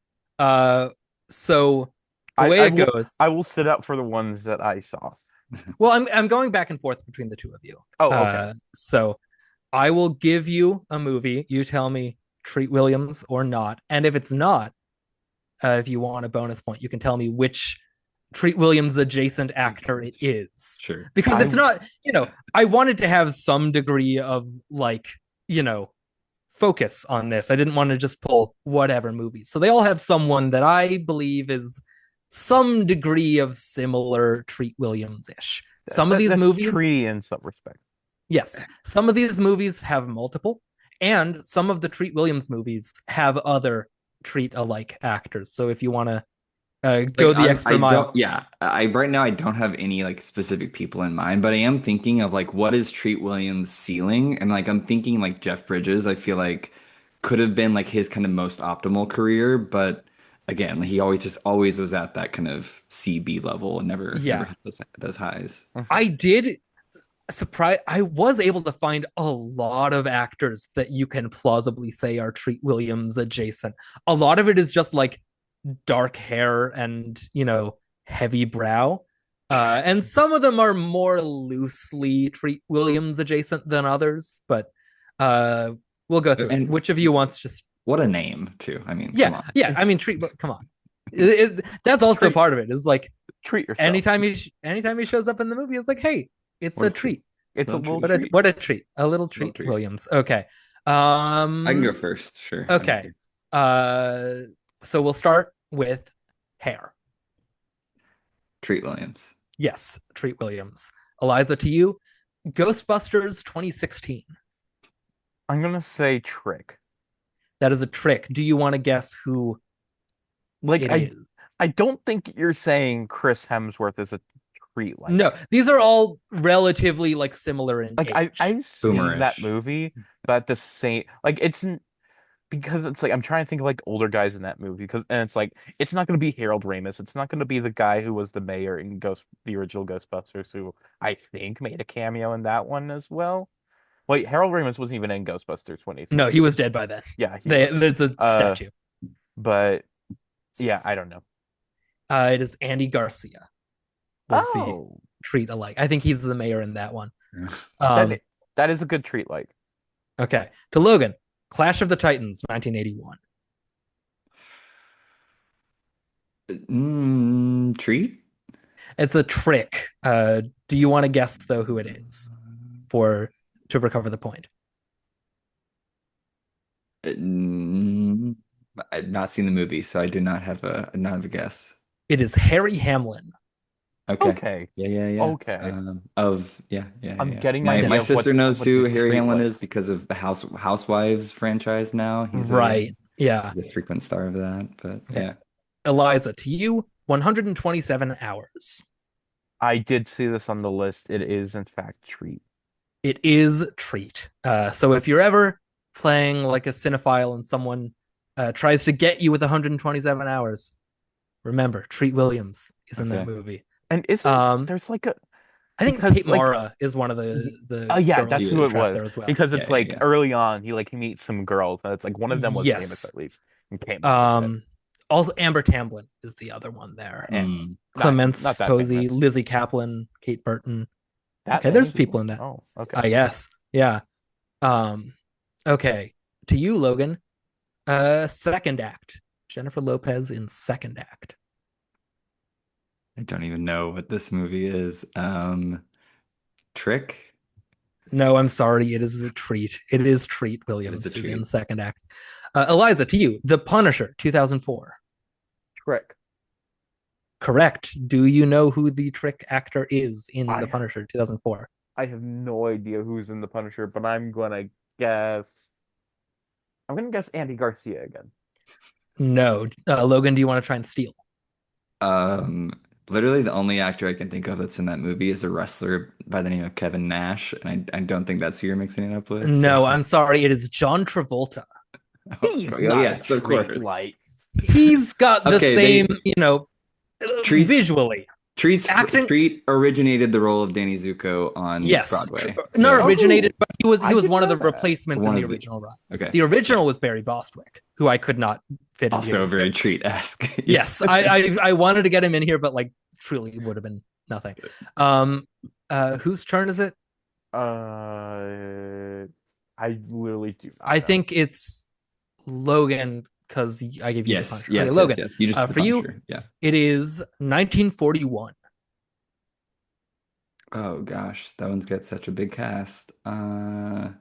So the way it goes. I will sit up for the ones that I saw. Well, I'm going back and forth between the two of you. Oh, okay. So I will give you a movie. You tell me Treat Williams or not. And if it's not, if you want a bonus point, you can tell me which Treat Williams adjacent actor it is. Sure. Because it's not, I wanted to have some degree of like, focus on this. I didn't want to just pull whatever movies. So they all have someone that I believe is some degree of similar Treat Williams-ish. Some of these movies, treaty in some respect. yes, some of these movies have multiple, and some of the Treat Williams movies have other Treat-alike actors. So if you want to go the extra mile, I right now I don't have any like specific people in mind, but I am thinking of like what is Treat Williams' ceiling, and like I'm thinking like Jeff Bridges. I feel like could have been like his kind of most optimal career, but again, he always was at that kind of CB level and never had those highs. I was able to find a lot of actors that you can plausibly say are Treat Williams adjacent. A lot of it is just like dark hair and heavy brow, and some of them are more loosely Treat Williams adjacent than others, but we'll go through it. Which of you wants just what a name too? I mean, yeah, come on. yeah. I mean, come on. That's also part of it. Is like treat yourself. Anytime he shows up in the movie, it's like, hey, it's a treat. It's a little treat. What a treat. A little treat. Williams. Okay. I can go first. Sure. Okay. So we'll start with hair. Treat Williams. Yes, Treat Williams. Eliza, to you, Ghostbusters 2016. I'm gonna say Trick. That is a trick. Do you want to guess who it is? I don't think you're saying Chris Hemsworth is a treat like. No, these are all relatively like similar in age. I've seen that movie, but the same it's because it's like I'm trying to think of like older guys in that movie and it's like it's not going to be Harold Ramis. It's not going to be the guy who was the mayor in the original Ghostbusters, who I think made a cameo in that one as well. Wait, Harold Ramis wasn't even in Ghostbusters 20. No, he was dead by then. Yeah, it's a statue. But yeah, I don't know. It is Andy Garcia. The treat alike. I think he's the mayor in that one. That is a good treat like. Okay, to Logan. Clash of the Titans, 1981. Treat? It's a trick. Do you want to guess though who it is to recover the point? I've not seen the movie, so I do not have a guess. It is Harry Hamlin. Okay. Okay. Yeah. Okay. I'm Yeah. getting an My idea of sister knows what who this Harry treat Hamlin was. is because of the Housewives franchise now. Right. Yeah. He's a frequent star of that, but Okay. yeah. Eliza, to you, 127 hours. I did see this on the list. It is in fact treat. It is treat. So if you're ever playing like a cinephile and someone tries to get you with 127 hours, remember Treat Williams is in that Okay. movie. And isn't Um, there's like a I think because Kate like Mara is one of the yeah, girls that's He who who's it is. trapped was. there as well. Because it's Yeah, like yeah, early on, he meets some girls, and it's like one of them was famous Yes. at least, and Kate Mara's in it. Also Amber Tamblyn is the other one there. yeah. Eh, Mm. not Clemence that Posey, famous. Lizzie Kaplan, Kate Burton. That Okay, many there's people? people in that. Oh, okay. I guess. Yeah. Um, okay. To you, Logan. Second act. Jennifer Lopez in second act. I don't even know what this movie is. Trick? No, I'm sorry. It is a treat. It is Treat It's a Williams is in treat. second act. Eliza, to you. The Punisher, 2004. Trick. Correct. Do you know who the trick actor is in The I Punisher, 2004? I have no idea who's in The Punisher, but guess I'm gonna guess Andy Garcia again. No. Logan, do you want to try and steal? Um, Literally the only actor I can think of that's in that movie is a wrestler by the name of Kevin Nash, and I don't think that's who you're mixing it up with. No, I'm sorry. It is John Travolta. He's Oh, not a yes, of treat course. light. He's got the Okay, same, Treats visually. Acting. Treat originated the role of Danny Zuko on Yes, Broadway. not So, originated, but he I was didn't one of know the that. replacements in One the of the- original run. okay. The original was Barry Bostwick, who I could not fit in Also here. very Treat-esque. Yes, I wanted to get him in here, but like truly would have been nothing. Whose turn is it? I literally do not I know. think it's Logan because I gave you the Punisher. Yes, Okay, Logan. yes. You just For you, Punisher. Yeah. it is 1941. Oh gosh, that one's got such a big cast. I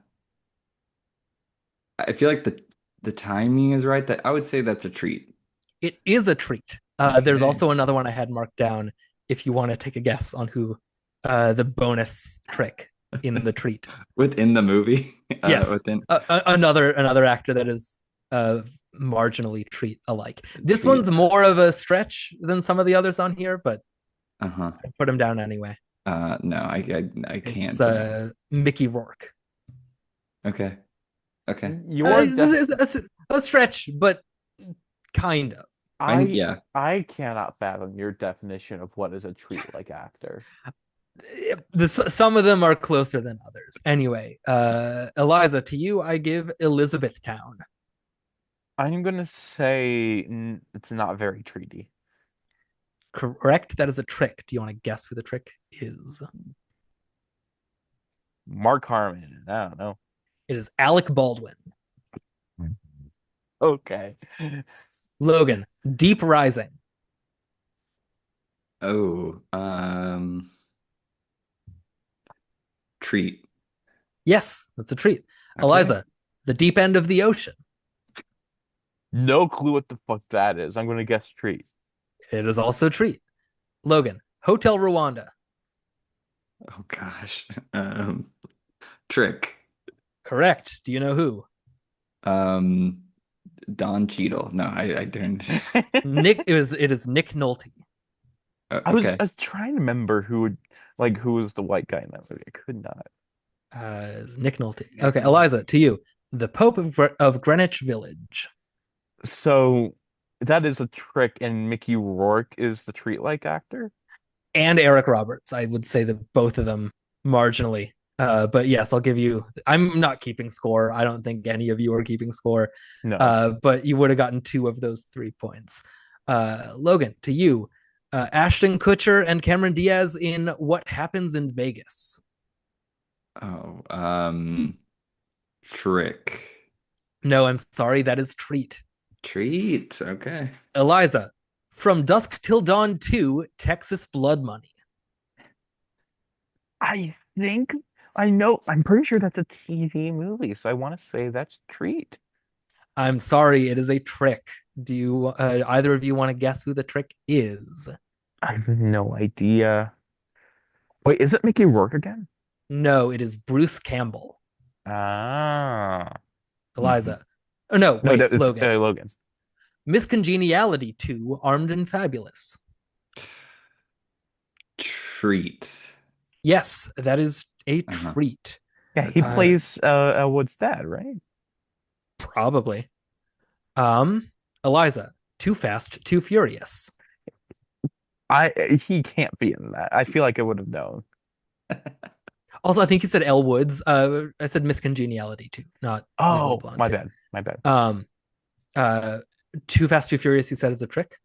feel like the timing is right. That I would say that's a treat. It is a treat. There's Okay. also another one I had marked down if you want to take a guess on who the bonus trick in the treat. Within the movie. Yes. Within Another actor that is marginally treat alike. This Treat. one's more of a stretch than some of the others on here, but Uh-huh. I put him down anyway. No, I can't. It's Mickey Rourke. Okay. Okay. You are It's a stretch, but kind of. Yeah. I cannot fathom your definition of what is a treat like actor. Some of them are closer than others. Anyway, Eliza, to you, I give Elizabethtown. I'm gonna say it's not very treaty. Correct? That is a trick. Do you want to guess who the trick is? Mark Harmon. I don't know. It is Alec Baldwin. Okay. Logan, Deep Rising. Oh, treat. Yes, that's a treat. Okay. Eliza, The Deep End of the Ocean. No clue what the fuck that is. I'm gonna guess treat. It is also a treat. Logan, Hotel Rwanda. Oh gosh. Trick. Correct. Do you know who? Don Cheadle. No, I don't. Nick. It is Nick Nolte. I was Okay. trying to remember who was the white guy in that movie. I could not. It's Nick Nolte. Okay, Eliza, to you. The Pope of Greenwich Village. So that is a trick, and Mickey Rourke is the treat-like actor. And Eric Roberts. I would say that both of them marginally. But yes, I'll give you. I'm not keeping score. I don't think any of you are keeping score. No. But you would have gotten 2 of those 3 points. Logan, to you. Ashton Kutcher and Cameron Diaz in What Happens in Vegas. Oh, trick. No, I'm sorry. That is treat. Treat. Okay. Eliza, From Dusk Till Dawn 2, Texas Blood Money. I think I know. I'm pretty sure that's a TV movie, so I want to say that's treat. I'm sorry, it is a trick. Do you either of you want to guess who the trick is? I have no idea. Wait, is it Mickey Rourke again? No, it is Bruce Campbell. Ah. Mhm. Eliza. Oh no, No, wait, it's Logan. Logan. Miss Congeniality 2, Armed and Fabulous. Treat. Yes, that is a Uh-huh. treat. Yeah, he That's plays Wood's dad, right? Probably. Eliza, Too Fast, Too Furious. He can't be in that. I feel like I would have known. Also, I think you said Elle Woods. I said Miss Congeniality 2, not Legally Oh, Blonde my 2. bad. My bad. Uh, Too Fast, Too Furious, you said is a trick?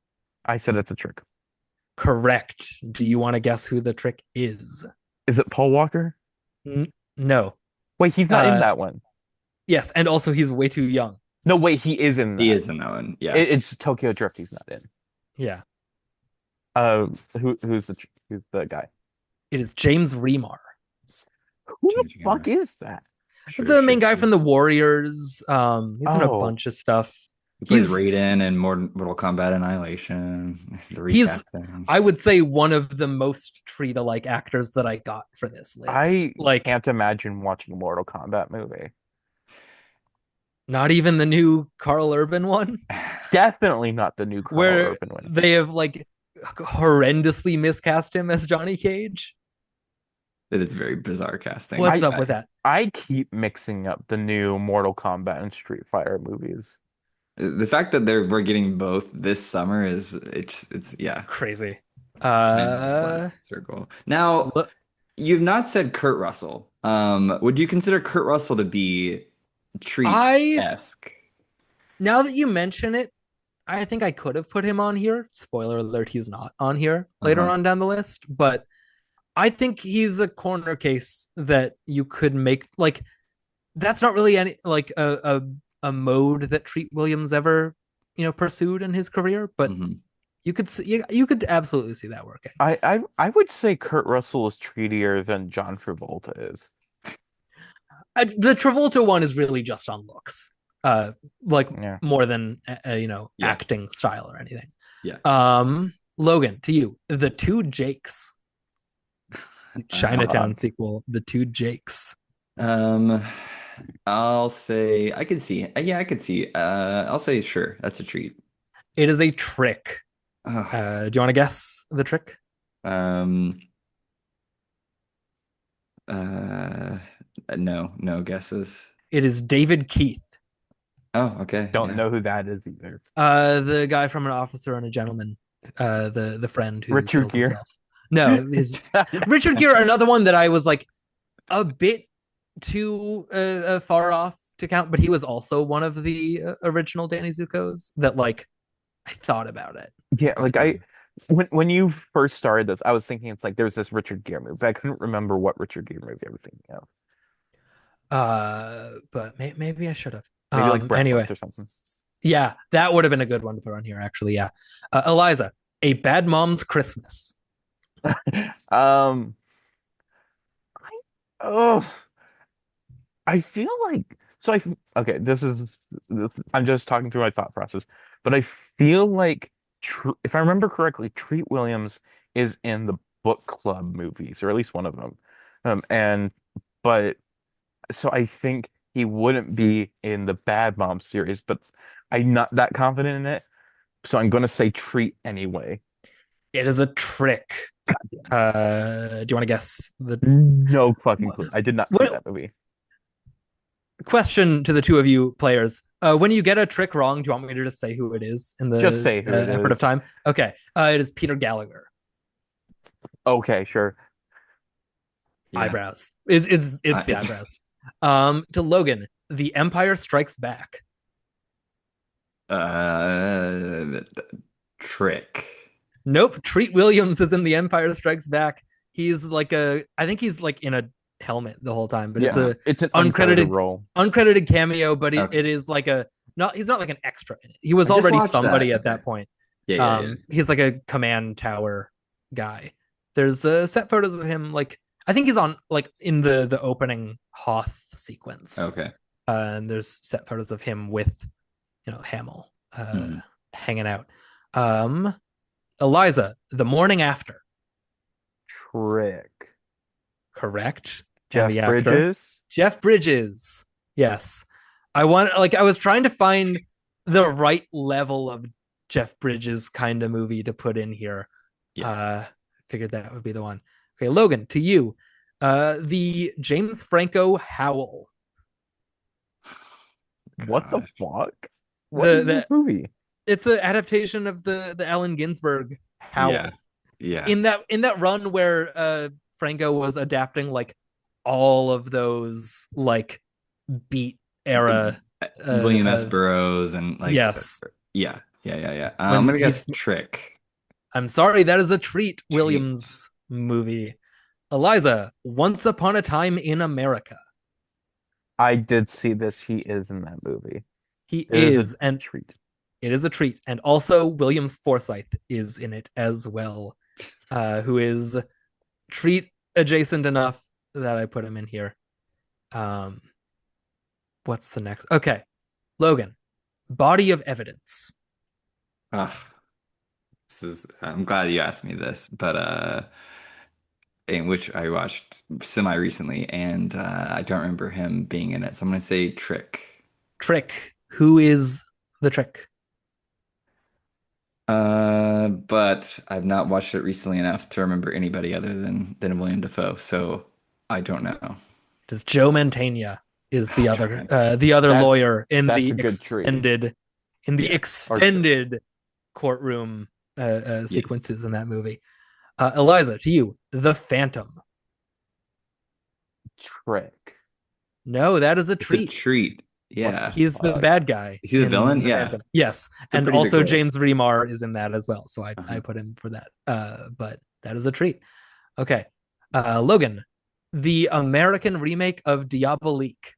I said it's a trick. Correct. Do you want to guess who the trick is? Is it Paul Walker? No. Wait, he's not in Uh, that one. yes, and also he's way too young. No, wait, he is in He that. is in that one. Yeah. It's Tokyo Drift. He's not in. Yeah. Who's the guy? It is James Remar. Who the James fuck Cameron. is that? The main guy from the Warriors. He's in a Oh. bunch of stuff. He plays He's Raiden in Mortal Kombat Annihilation. The he's recap thing. I would say one of the most treat-alike actors that I got for this list. I Like can't imagine watching a Mortal Kombat movie. not even the new Carl Urban one, Definitely not the new Carl where Urban one. they have like horrendously miscast him as Johnny Cage. It is very bizarre casting. What's up with that? I keep mixing up the new Mortal Kombat and Street Fighter movies. The fact that we're getting both this summer is it's yeah. Crazy. Time's a flat circle. Now, look- you've not said Kurt Russell. Would you consider Kurt Russell to be treat-esque? Now that you mention it, I think I could have put him on here. Spoiler alert, he's not on here later on down the list, but I think he's a corner case that you could make like that's not really any like a mode that Treat Williams ever, pursued in his career, but you could absolutely see that working. I would say Kurt Russell is treatier than John Travolta is. The Travolta one is really just on looks. More than acting style or anything. Yeah. Logan, to you, the Two Jakes. Chinatown sequel, The Two Jakes. I'll say I could see. Yeah, I could see. I'll say sure. That's a treat. It is a trick. Do Ugh. you want to guess the trick? No guesses. It is David Keith. Oh, okay. Don't yeah. know who that is either. The guy from An Officer and a Gentleman. The friend who Richard kills Gere. himself. No, Richard Gere, another one that I was like a bit too far off to count, but he was also one of the original Danny Zuko's that like I thought about it. Yeah, like when you first started this, I was thinking it's like there's this Richard Gere movie. I couldn't remember what Richard Gere movie I was thinking of. But maybe I should have. Maybe like Breathless anyway, or something. Yeah, that would have been a good one to put on here. Actually, yeah. Eliza, A Bad Mom's Christmas. I feel like okay, I'm just talking through my thought process, but I feel like if I remember correctly, Treat Williams is in the book club movies, or at least one of them. But so I think he wouldn't be in the Bad Mom series, but I'm not that confident in it. So I'm gonna say Treat anyway. It is a trick. Do you want to guess the No fucking clue. I did not see that movie. Question to the two of you players? When you get a trick wrong, do you want me to just say who it is in the Just say who it effort is. of time? Okay. It is Peter Gallagher. Okay, sure. Yeah. Eyebrows. It's the eyebrows. To Logan, The Empire Strikes Back. Trick. Nope. Treat Williams is in The Empire Strikes Back. He's like I think he's like in a helmet the whole time, but it's an uncredited role. Uncredited cameo, but it is like he's not like an extra in it. He was already somebody at that point. Yeah. He's like a command tower guy. There's set photos of him, like I think he's on like in the opening Hoth sequence. Okay. And there's set photos of him with Hamill hanging out. Eliza, The Morning After. Trick. Correct. And Jeff the actor? Bridges. Jeff Bridges. Yes. I was trying to find the right level of Jeff Bridges kind of movie to put in here. Yeah. Figured that would be the one. Okay, Logan, to you. The James Franco Howl. What the Gosh. fuck? What is this movie? It's an adaptation of the Allen Ginsberg Howl. Yeah. Yeah. In that run where Franco was adapting like all of those like beat era William S. Burroughs and like yes. Yeah. I'm gonna guess Trick. I'm sorry, that is a treat. Williams movie. Eliza, Once Upon a Time in America. I did see this. He is in that movie. He is, and treat. It is a treat. And also Williams Forsythe is in it as well, who is treat adjacent enough that I put him in here. What's the next? Okay. Logan, Body of Evidence. I'm glad you asked me this, but in which I watched semi recently, and I don't remember him being in it. So I'm gonna say Trick. Trick. Who is the Trick? But I've not watched it recently enough to remember anybody other than William Dafoe, so I don't know. Does Joe Mantegna is the other lawyer in the extended courtroom sequences in that movie. Eliza, to you, The Phantom. Trick. No, that is a treat. It's a treat. Yeah. He's the bad guy. Is he the villain? Yeah. Phantom. Yes. And also James Remar is in that as well. So I put him for that. But that is a treat. Okay. Logan, the American remake of Diabolique.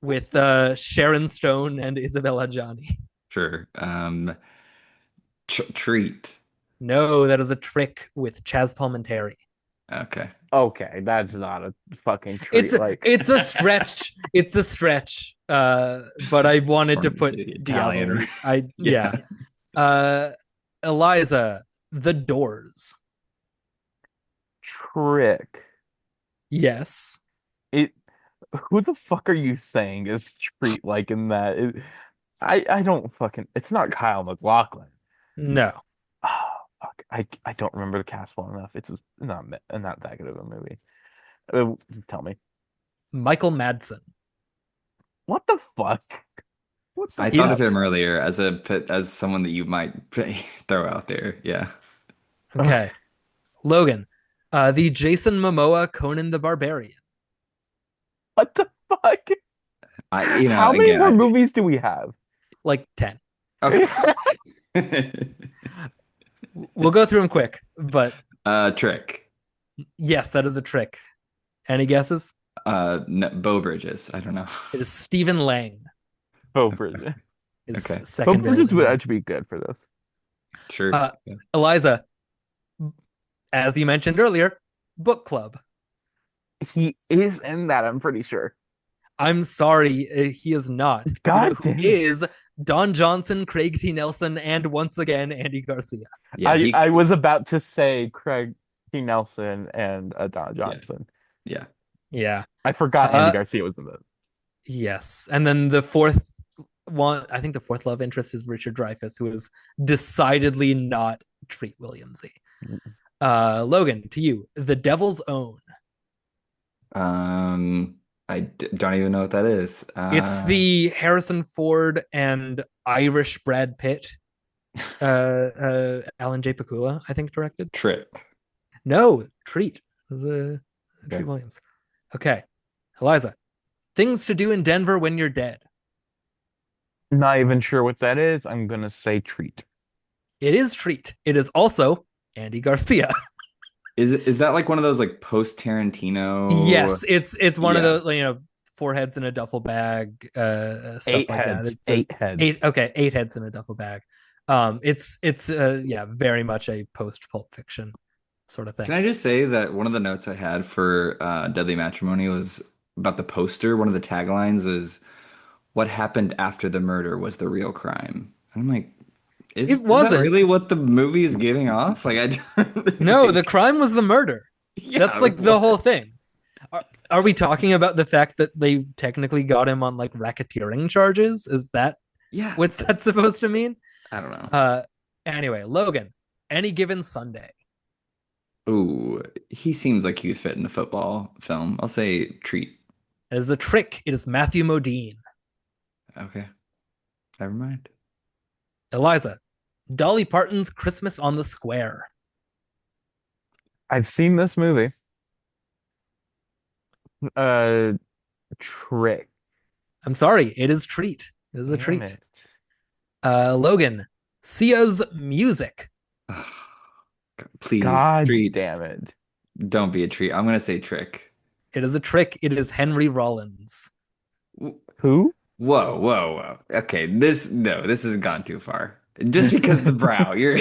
With Sharon Stone and Isabella Adjani. Sure. Treat. No, that is a Trick with Chaz Palminteri. Okay, that's not a fucking treat. It's a stretch. It's a stretch. But I wanted to put Diablo. Eliza, The Doors. Trick. Yes. Who the fuck are you saying is treat like in that? I don't fucking. It's not Kyle MacLachlan. No. Oh, fuck. I don't remember the cast well enough. It's not that good of a movie. Tell me. Michael Madsen. What the fuck? I thought of him earlier as someone that you might throw out there. Yeah. Okay. Logan, the Jason Momoa Conan the Barbarian. What the fuck? How many more movies do we have? Like 10. Okay. We'll go through them quick, but Trick. Yes, that is a Trick. Any guesses? No, Beau Bridges. I don't know. It is Stephen Lang. Beau Bridges. Beau Bridges would actually be good for this. Sure. Eliza, as you mentioned earlier, Book Club. He is in that, I'm pretty sure. I'm sorry, he is not. God who is Don Johnson, Craig T. Nelson, and once again Andy Garcia. Yeah, I was about to say Craig T. Nelson and Don Johnson. Yeah. I forgot Andy Garcia was in that. Yes, and then the fourth one, I think the fourth love interest is Richard Dreyfuss, who is decidedly not Treat Williamsy. Logan, to you, The Devil's Own. I don't even know what that is. It's the Harrison Ford and Irish Brad Pitt. Alan J. Pakula, I think, directed. Trick. No, Treat. It was Treat Williams. Okay. Eliza, Things to Do in Denver When You're Dead. Not even sure what that is. I'm gonna say Treat. It is Treat. It is also Andy Garcia. Is that like one of those like post Tarantino? Yes, it's one of those, four heads in a duffel bag, stuff eight like heads. that. It's eight heads. Eight heads in a duffel bag. It's very much a post Pulp Fiction sort of thing. Can I just say that one of the notes I had for Deadly Matrimony was about the poster. One of the taglines is, "What happened after the murder was the real crime." And I'm like, It Is that wasn't. really what the movie is giving off? Like I don't No, the crime was the murder. yeah, That's like the whole thing. Are we talking about the fact that they technically got him on like racketeering charges? Is that yeah. what that's supposed to mean? I don't know. Anyway, Logan, any given Sunday. Ooh, he seems like he would fit in a football film. I'll say treat. It is a trick. It is Matthew Modine. Okay. Never mind. Eliza, Dolly Parton's Christmas on the Square. I've seen this movie. Uh, Trick. I'm sorry, it is treat. It is a Damn treat. it. Logan, Sia's Music. Please, God treat. damn it. Don't be a treat. I'm gonna say trick. It is a trick. It is Henry Rollins. Who? Whoa, whoa, whoa. Okay, this has gone too far. Just because the brow, you're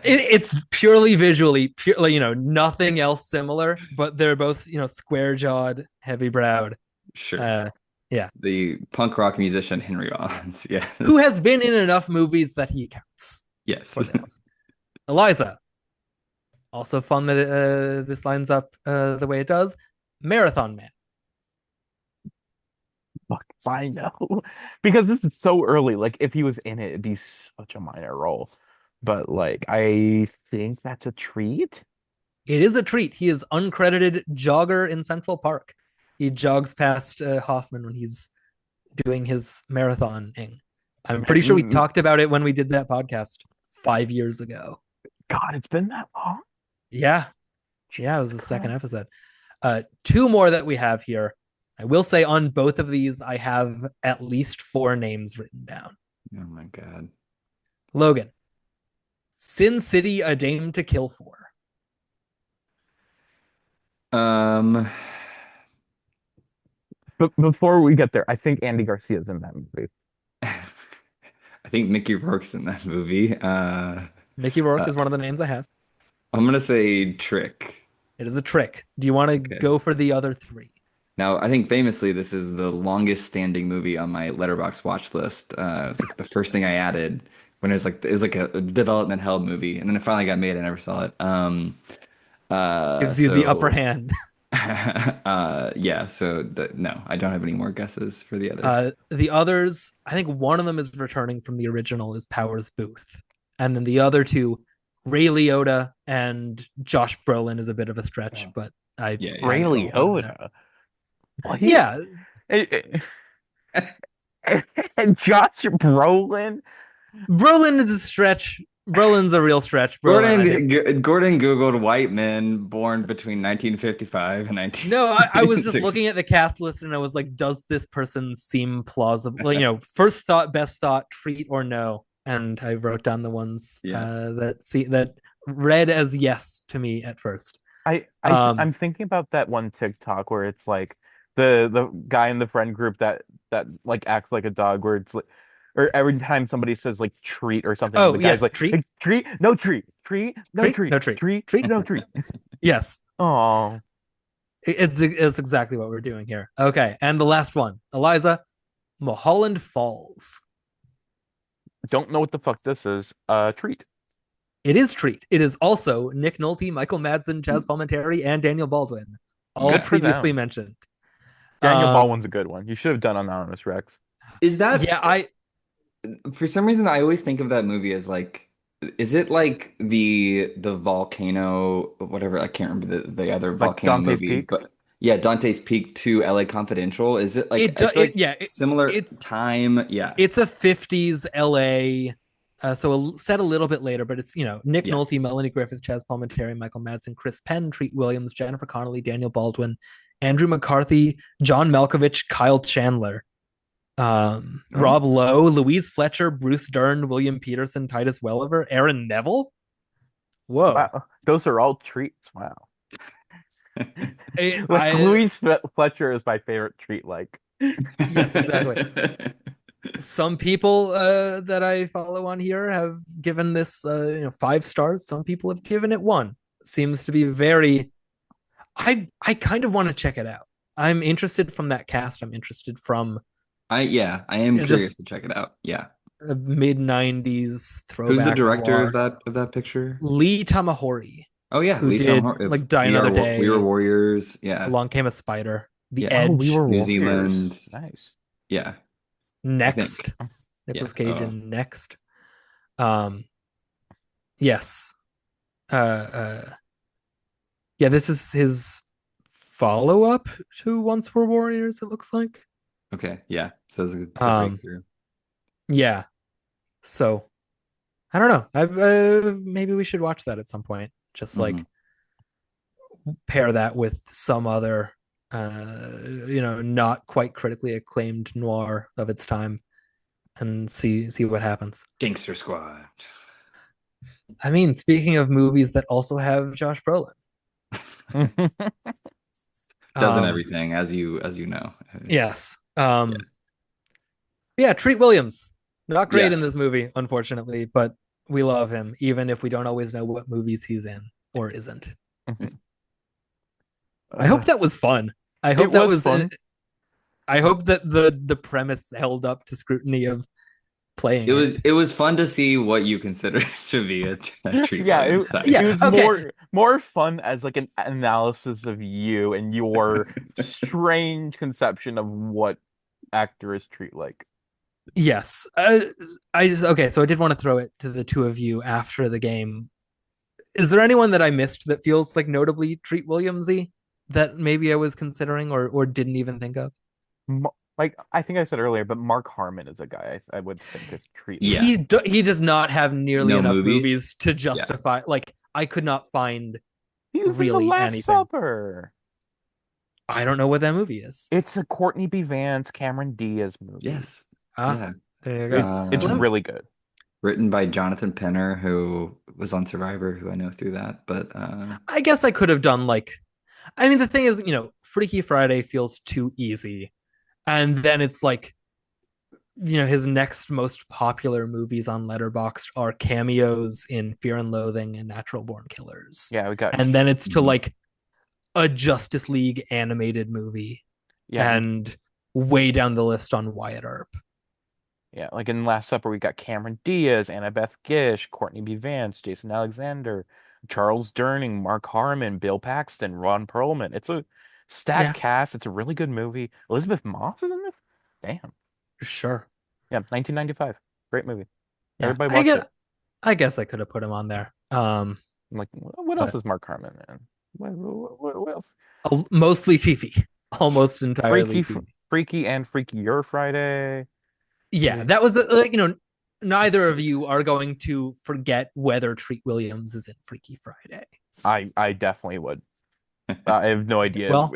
It's purely visually, purely, nothing else similar, but they're both, square jawed, heavy browed. sure. Yeah. The punk rock musician Henry Rollins. Yeah. Who has been in enough movies that he counts Yes. for this. Eliza, also fun that this lines up the way it does. Marathon Man. Fuck, I know. Because this is so early. Like, if he was in it, it'd be such a minor role. But, like, I think that's a treat. It is a treat. He is uncredited jogger in Central Park. He jogs past Hoffman when he's doing his marathoning. I'm pretty sure we talked about it when we did that podcast 5 years ago. God, it's been that long. Yeah. Yeah, it was the second episode. Two more that we have here. I will say on both of these, I have at least 4 names written down. Oh my God. Logan, Sin City, A Dame to Kill For. But before we get there, I think Andy Garcia's in that movie. I think Mickey Rourke's in that movie. Mickey Rourke is one of the names I have. I'm gonna say trick. It is a trick. Do you want to go for the other 3? Now, I think famously this is the longest standing movie on my Letterboxd watch list. It's like the first thing I added when it was like a development hell movie, and then it finally got made. I never saw it. Gives you the upper hand. Yeah. So no, I don't have any more guesses for the others. The others, I think one of them is returning from the original is Powers Booth, and then the other 2, Ray Liotta and Josh Brolin is a bit of a stretch, but Ray Liotta. What? Yeah. And Josh Brolin. Brolin is a stretch. Brolin's a real stretch. Gordon Googled white men born between 1955 and 19. No, I was just looking at the cast list and I was like, does this person seem plausible? First thought, best thought, treat or no. And I wrote down the ones that read as yes to me at first. I'm thinking about that one TikTok where it's like the guy in the friend group that like acts like a dog, where it's like, or every time somebody says like treat or something, the guy's like treat, no treat, treat, no treat, no treat, treat, no treat. Yes. Oh, it's exactly what we're doing here. Okay, and the last one, Eliza, Mulholland Falls. Don't know what the fuck this is. Treat. It is treat. It is also Nick Nolte, Michael Madsen, Chaz Palminteri, and Daniel Baldwin, all previously mentioned. Daniel Baldwin's a good one. You should have done Anonymous Rex. Is that? Yeah, For some reason, I always think of that movie as like, is it like the volcano, whatever? I can't remember the other Like volcano Dante's movie, Peak? but yeah, Dante's Peak to LA Confidential. Is it like similar time? Yeah, it's a 50s LA. So set a little bit later, but it's Nick Nolte, Melanie Griffith, Chaz Palminteri, Michael Madsen, Chris Penn, Treat Williams, Jennifer Connelly, Daniel Baldwin, Andrew McCarthy, John Malkovich, Kyle Chandler. Rob Lowe, Louise Fletcher, Bruce Dern, William Peterson, Titus Welliver, Aaron Neville. Whoa. Wow. Those are all treats. Wow. Louise Fletcher is my favorite treat. Like, yes, exactly. Some people that I follow on here have given this 5 stars. Some people have given it 1. Seems to be very. I kind of want to check it out. I'm interested from that cast. I'm interested from. I am curious to check it out. Yeah. a mid 90s throwback. Who's the director noir. of that picture? Lee Tamahori, Oh yeah, who Lee did Tamahori. like Die Another Day. We Are Warriors. Yeah, Along Came a Spider. The yeah. Oh, we Edge. were New warriors. Zealand. Nice. Yeah, I think. Next. Yeah. Nicolas Cage Oh. in Next. Yes. Yeah, this is his follow-up to Once Were Warriors, it looks like. Okay. Yeah. So it's a breakthrough. Yeah. So I don't know. Maybe we should watch that at some point. Just like pair that with some other not quite critically acclaimed noir of its time and see what happens. Gangster Squad. I mean, speaking of movies that also have Josh Brolin. Doesn't everything, as you know. Yes. Yeah, Treat Williams. Not great Yeah. in this movie, unfortunately, but we love him, even if we don't always know what movies he's in or isn't. I hope that was fun. I hope that was fun. I hope that the premise held up to scrutiny of playing. It was fun to see what you consider to be a Treat Williams type. Yeah, it was okay. more fun as like an analysis of you and your strange conception of what actors treat like. Yes. So I did want to throw it to the two of you after the game. Is there anyone that I missed that feels like notably Treat Williams-y that maybe I was considering or didn't even think of? Like I think I said earlier, but Mark Harmon is a guy I would think is Treat. Yeah. He does not have nearly enough movies to justify. Yeah. Like I could not find He was really in The Last anything. Supper. I don't know what that movie is. It's a Courtney B. Vance, Cameron Diaz movie. Yes. Yeah. There you go. It's really good. Written by Jonathan Penner, who was on Survivor, who I know through that. But I guess I could have done the thing is, Freaky Friday feels too easy. And then it's like, his next most popular movies on Letterboxd are cameos in Fear and Loathing and Natural Born Killers. Yeah, we got. And then it's to like a Justice League animated movie. Yeah. And way down the list on Wyatt Earp. Yeah, like in Last Supper, we got Cameron Diaz, Annabeth Gish, Courtney B. Vance, Jason Alexander, Charles Durning, Mark Harmon, Bill Paxton, Ron Perlman. It's a stacked cast. It's a really good movie. Elizabeth Moss is in this? Damn. Sure. Yeah, 1995. Great movie. Yeah. Everybody watch it. I guess I could have put him on there. Like, what else is Mark Harmon in? What else? Mostly TV. Almost entirely TV. Freaky and Freakier Friday. Yeah, that was neither of you are going to forget whether Treat Williams is in Freaky Friday. I definitely would. I have no idea. Well,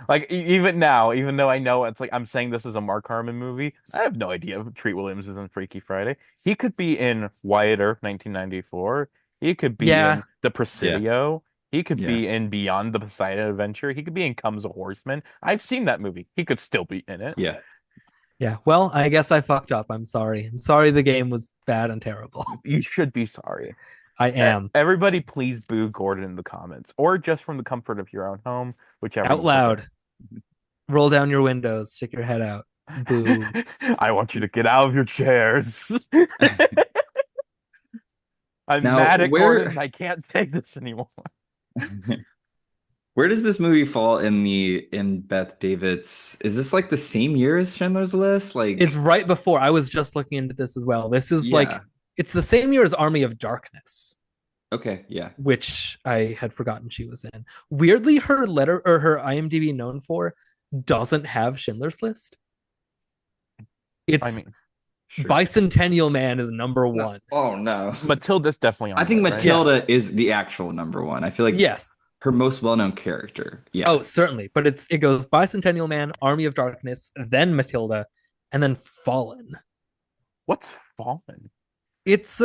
like even now, even though I know it's like I'm saying this is a Mark Harmon movie, I have no idea if Treat Williams is in Freaky Friday. He could be in Wyatt Earp 1994. He could be in The Presidio. He could be in Beyond the Poseidon Adventure. He could be in Comes a Horseman. I've seen that movie. He could still be in it. Yeah. Yeah, well, I guess I fucked up. I'm sorry. I'm sorry the game was bad and terrible. You should be sorry. I am. Everybody please boo Gordon in the comments. Or just from the comfort of your own home, whichever. Out loud. Roll down your windows. Stick your head out. Boo. I want you to get out of your chairs. I'm mad at Gordon. I can't take this anymore. Where does this movie fall in Beth David's? Is this like the same year as Schindler's List? Like it's right before. I was just looking into this as well. This is it's the same year as Army of Darkness. Okay, yeah. Which I had forgotten she was in. Weirdly, her IMDb known for doesn't have Schindler's List. It's Bicentennial Man is number one. Oh no. Matilda's definitely on. I think Matilda is the actual number one. I feel like her most well-known character. Yeah. Oh, certainly. But it goes Bicentennial Man, Army of Darkness, then Matilda, and then Fallen. What's Fallen? It's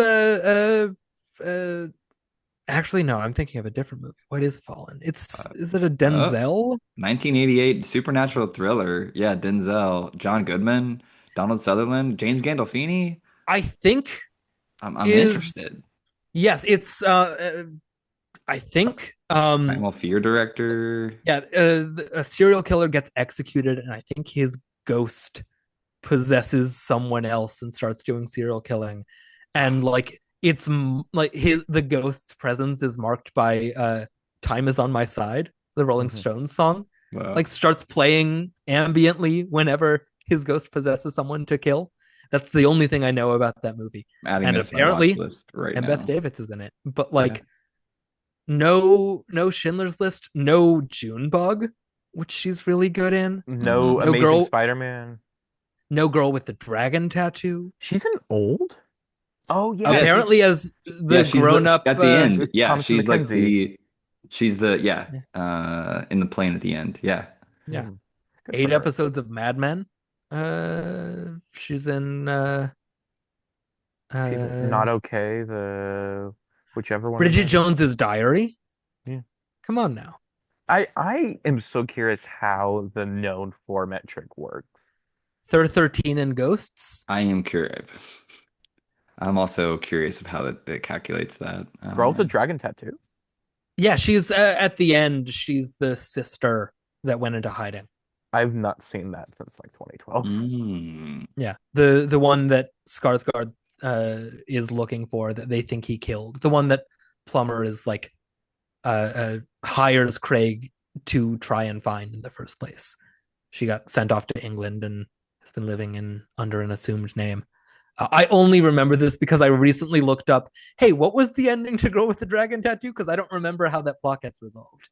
actually no, I'm thinking of a different movie. What is Fallen? Is it a Denzel? 1988 supernatural thriller. Yeah, Denzel, John Goodman, Donald Sutherland, James Gandolfini. I think I'm interested. Yes, it's I think Primal Fear director. Yeah, a serial killer gets executed, and I think his ghost possesses someone else and starts doing serial killing, and like like the ghost's presence is marked by "Time Is on My Side," the Rolling Stones song, Wow. like starts playing ambiently whenever his ghost possesses someone to kill. That's the only thing I know about that movie. I'm adding And this to my watch apparently, list right and now. Beth Davis is in it, but like no Schindler's List, no Junebug, which she's really good in. No No Amazing girl, Spider-Man. no girl with the dragon tattoo. She's an old. Oh yeah. Yes. Apparently, as the she's grown up at the end. Yeah, Thomasin she's like McKenzie. she's the in the plane at the end. Yeah. Yeah. Good 8 for her. episodes of Mad Men. She's in She's not okay. The whichever one. Bridget Jones's Diary. Yeah. Come on now. I am so curious how the known format trick works. 13 and Ghosts. I am curious. I'm also curious of how it calculates that. Girl with a dragon tattoo. Yeah, she's at the end. She's the sister that went into hiding. I've not seen that since like 2012. Yeah, the one that Skarsgård is looking for, that they think he killed. The one that Plummer is like hires Craig to try and find in the first place. She got sent off to England and has been living under an assumed name. I only remember this because I recently looked up, hey, what was the ending to Girl with the Dragon Tattoo? Because I don't remember how that plot gets resolved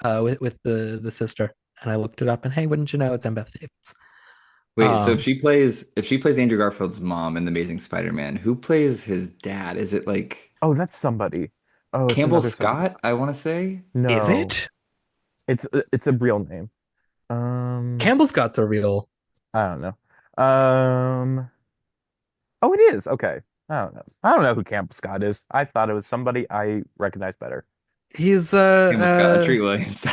with the sister. And I looked it up, and hey, wouldn't you know, it's Beth Davis. Wait, so if she plays Andrew Garfield's mom in The Amazing Spider-Man, who plays his dad? Is it like Oh, that's somebody. Oh, it's Campbell another somebody. Scott, I want to say? No. Is it? It's a real name. Campbell Scott's a real. I don't know. Oh, it is. Okay. I don't know who Campbell Scott is. I thought it was somebody I recognize better. He's Campbell Scott, Treat Williams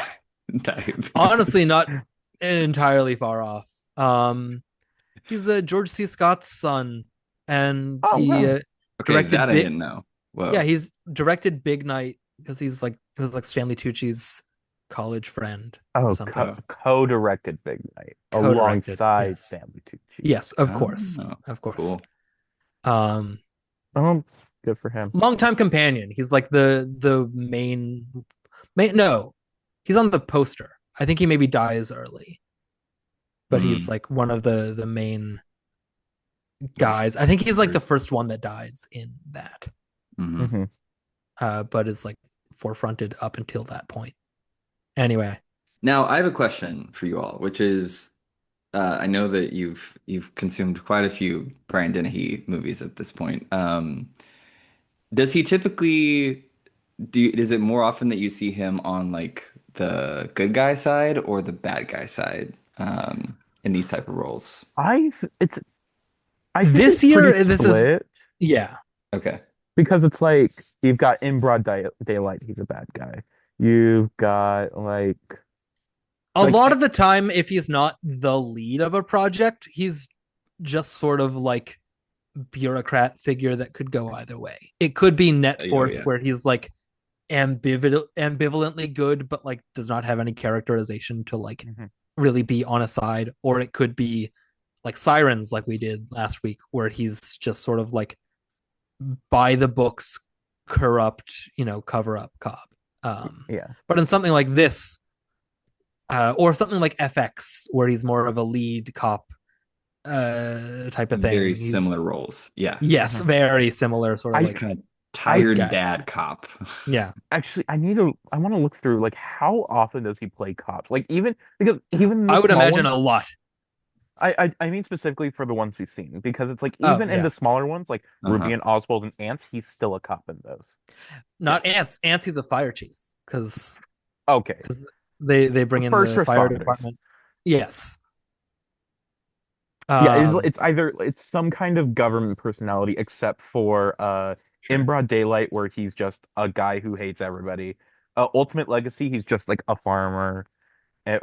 type. honestly not entirely far off. He's George C. Scott's son, and he wow. Okay, directed that I didn't know. Whoa. Yeah, he's directed Big Night because he was like Stanley Tucci's college friend. Oh, something. co-directed Big Night Co-directed, alongside yes. Stanley Tucci. Yes, of course. Of course. Cool. Good for him. Longtime companion. He's like the main. No, he's on the poster. I think he maybe dies early, but he's like one of the main guys. I think he's like the first one that dies in that. But is like forefronted up until that point. Anyway, now I have a question for you all, which is, I know that you've consumed quite a few Brian Dennehy movies at this point. Does he typically is it more often that you see him on like the good guy side or the bad guy side in these type of roles? I think this it's year pretty this split, is Okay. because it's like you've got In Broad Daylight, he's a bad guy. You've got like a lot of the time, if he's not the lead of a project, he's just sort of like bureaucrat figure that could go either way. It could be Net Force, where he's like ambivalently good, but like does not have any characterization to like really be on a side, or it could be like Sirens, like we did last week, where he's just sort of like by the books, corrupt, cover up cop. But in something like this, or something like FX, where he's more of a lead cop type of thing. Very similar roles. Yeah. Yes, very similar, sort of like kind of tired dad cop. Yeah. Actually, I want to look through like how often does he play cops? Like even I would imagine a lot. I mean specifically for the ones we've seen, because it's like even in the smaller ones like Ruby and Oswald and Ants, he's still a cop in those. Not Ants. Ants, he's a fire chief because they bring in First the fire responders. department. Yes. It's some kind of government personality, except for In Broad Daylight, where he's just a guy who hates everybody. Ultimate Legacy, he's just like a farmer.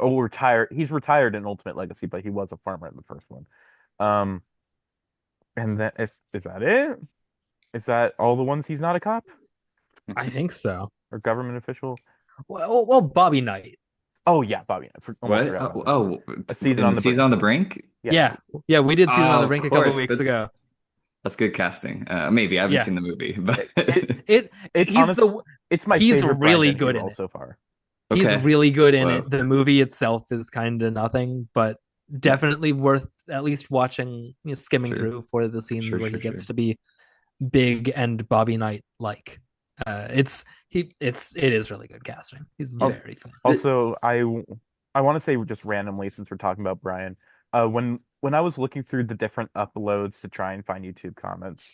Retired. He's retired in Ultimate Legacy, but he was a farmer in the first one. And then is that it? Is that all the ones he's not a cop I think so. or government official? Well, Bobby Knight. Oh yeah, Bobby. Almost What? forgot about that. Oh, A Season on in the Season Brink. on the Brink? Yeah. Yeah, we did Season on Oh, the of Brink a couple course. weeks ago. That's good casting. Maybe I haven't Yeah. seen the movie, but It It's he's honest. the It's my he's favorite Brian really Dennehy good in role it. so far. He's okay. really good in Whoa. it. The movie itself is kind of nothing, but Yeah, definitely worth at least watching, skimming sure, through for the scenes sure, where he sure, gets sure. to be big and Bobby Knight like. It is really good casting. He's Al- very fun. Also, I want to say just randomly since we're talking about Brian, when I was looking through the different uploads to try and find YouTube comments,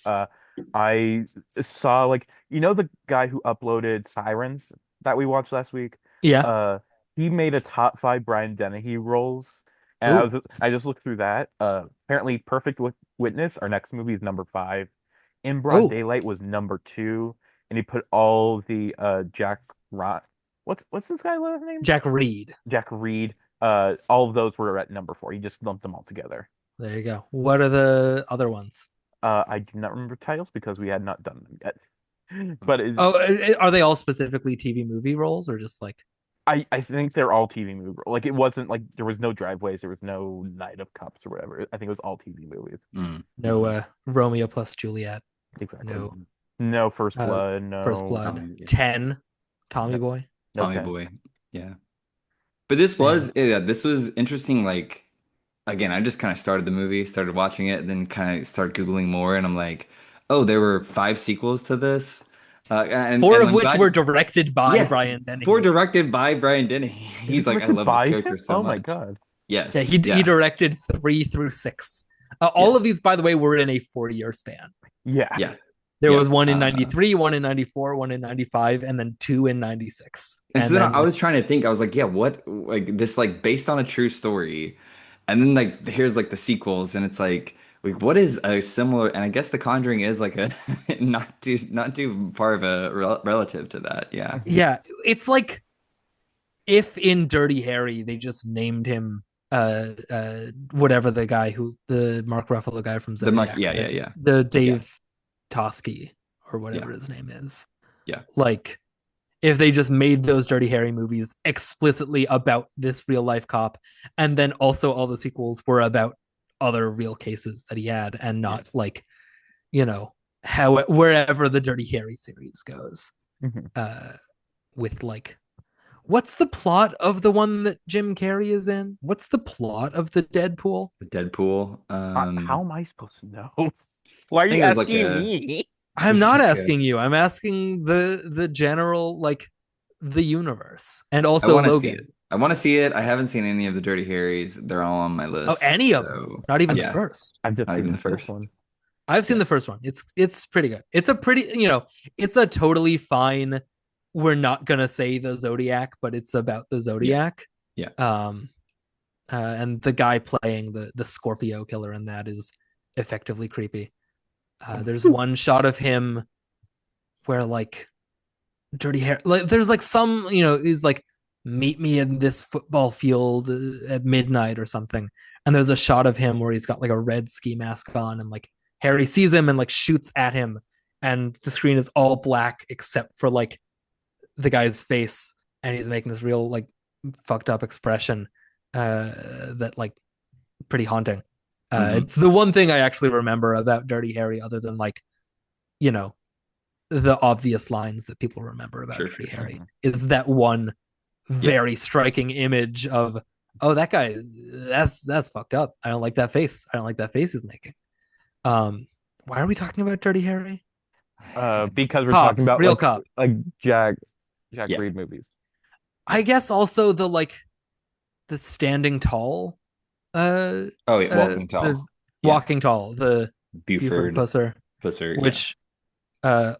I saw like the guy who uploaded Sirens that we watched last week. Yeah. Uh, he made a top five Brian Dennehy roles, and Oh, I just looked through that. Apparently, Witness, our next movie is number five. In Broad oh, Daylight was number two, and he put all the Jack Rot. What's this guy's last name? Jack Reed. Jack Reed. All of those were at number four. He just lumped them all together. There you go. What are the other ones? I do not remember titles because we had not done them yet. But Oh, are they all specifically TV movie roles or just like I think they're all TV movies. Like it wasn't like there was no Driveways, there was no Night of Cups or whatever. I think it was all TV movies. no Romeo plus Juliet, Exactly. no No First uh, Blood, First no Blood, Yeah. 10, Tommy no, Boy. no Tommy 10. Boy. Yeah. But this Man. was this was interesting. Like again, I just kind of started the movie, started watching it, and then kind of started Googling more, and I'm like, oh, there were 5 sequels to this. Four and of I'm which were glad, directed by yes, Brian 4 Dennehy. directed by Brian Dennehy. Is it He's like, I directed love this by character him? so Oh my much. God. Yeah, Yes, he yeah, directed 3 through 6. All yes, of these, by the way, were in a 4-year span. Yeah. yeah, There yeah. was one in 93, one in 94, one in 95, and then 2 in 96. And And so then I then was trying to think, I was like, yeah, what like this like based on a true story, and then like here's like the sequels, and it's like what is a similar? And I guess The Conjuring is like a not too far of a relative to that. Yeah, yeah, it's like if in Dirty Harry they just named him whatever the Mark Ruffalo guy from the mark. Zodiac, Yeah, yeah, yeah, the yeah, Dave Toschi or yeah, whatever his name is. yeah. Like if they just made those Dirty Harry movies explicitly about this real life cop, and then also all the sequels were about other real cases that he had, and not Yes. like, how wherever the Dirty Harry series goes. Mhm. With like, what's the plot of the one that Jim Carrey is in? What's the plot of the Deadpool? Deadpool. How am I supposed to know? Why are I you think it was like asking a. me? I'm It's not like asking you. I'm asking the general, like, the universe, and I also want to see it. Logan. I want to see it. I haven't seen any of the Dirty Harrys. They're all on my Oh, list. any of them? So Not even the yeah, first. I've just not seen even the the first first. one. I've seen Yeah. the first one. It's pretty good. It's a pretty, it's a totally fine. We're not gonna say the Zodiac, but it's about the Zodiac. Yeah. And the guy playing the Scorpio killer in that is effectively creepy. There's one shot of him where like Dirty Hair, like there's like some, he's like, meet me in this football field at midnight or something, and there's a shot of him where he's got like a red ski mask on, and like Harry sees him and like shoots at him, and the screen is all black except for like the guy's face, and he's making this real like fucked up expression that like pretty haunting. It's the one thing I actually remember about Dirty Harry, other than like, the obvious lines that people remember about Sure, Dirty sure, Harry, is that one very striking image of, oh, that guy, that's fucked up. I don't like that face. I don't like that face he's making. Why are we talking about Dirty Harry? Because we're Cops, talking about real cop. like Jack Yeah. Reed movies. I guess also the Standing Tall, Oh, yeah, Walking Tall. the Walking Tall, the Buford Buford Pusser, yeah. which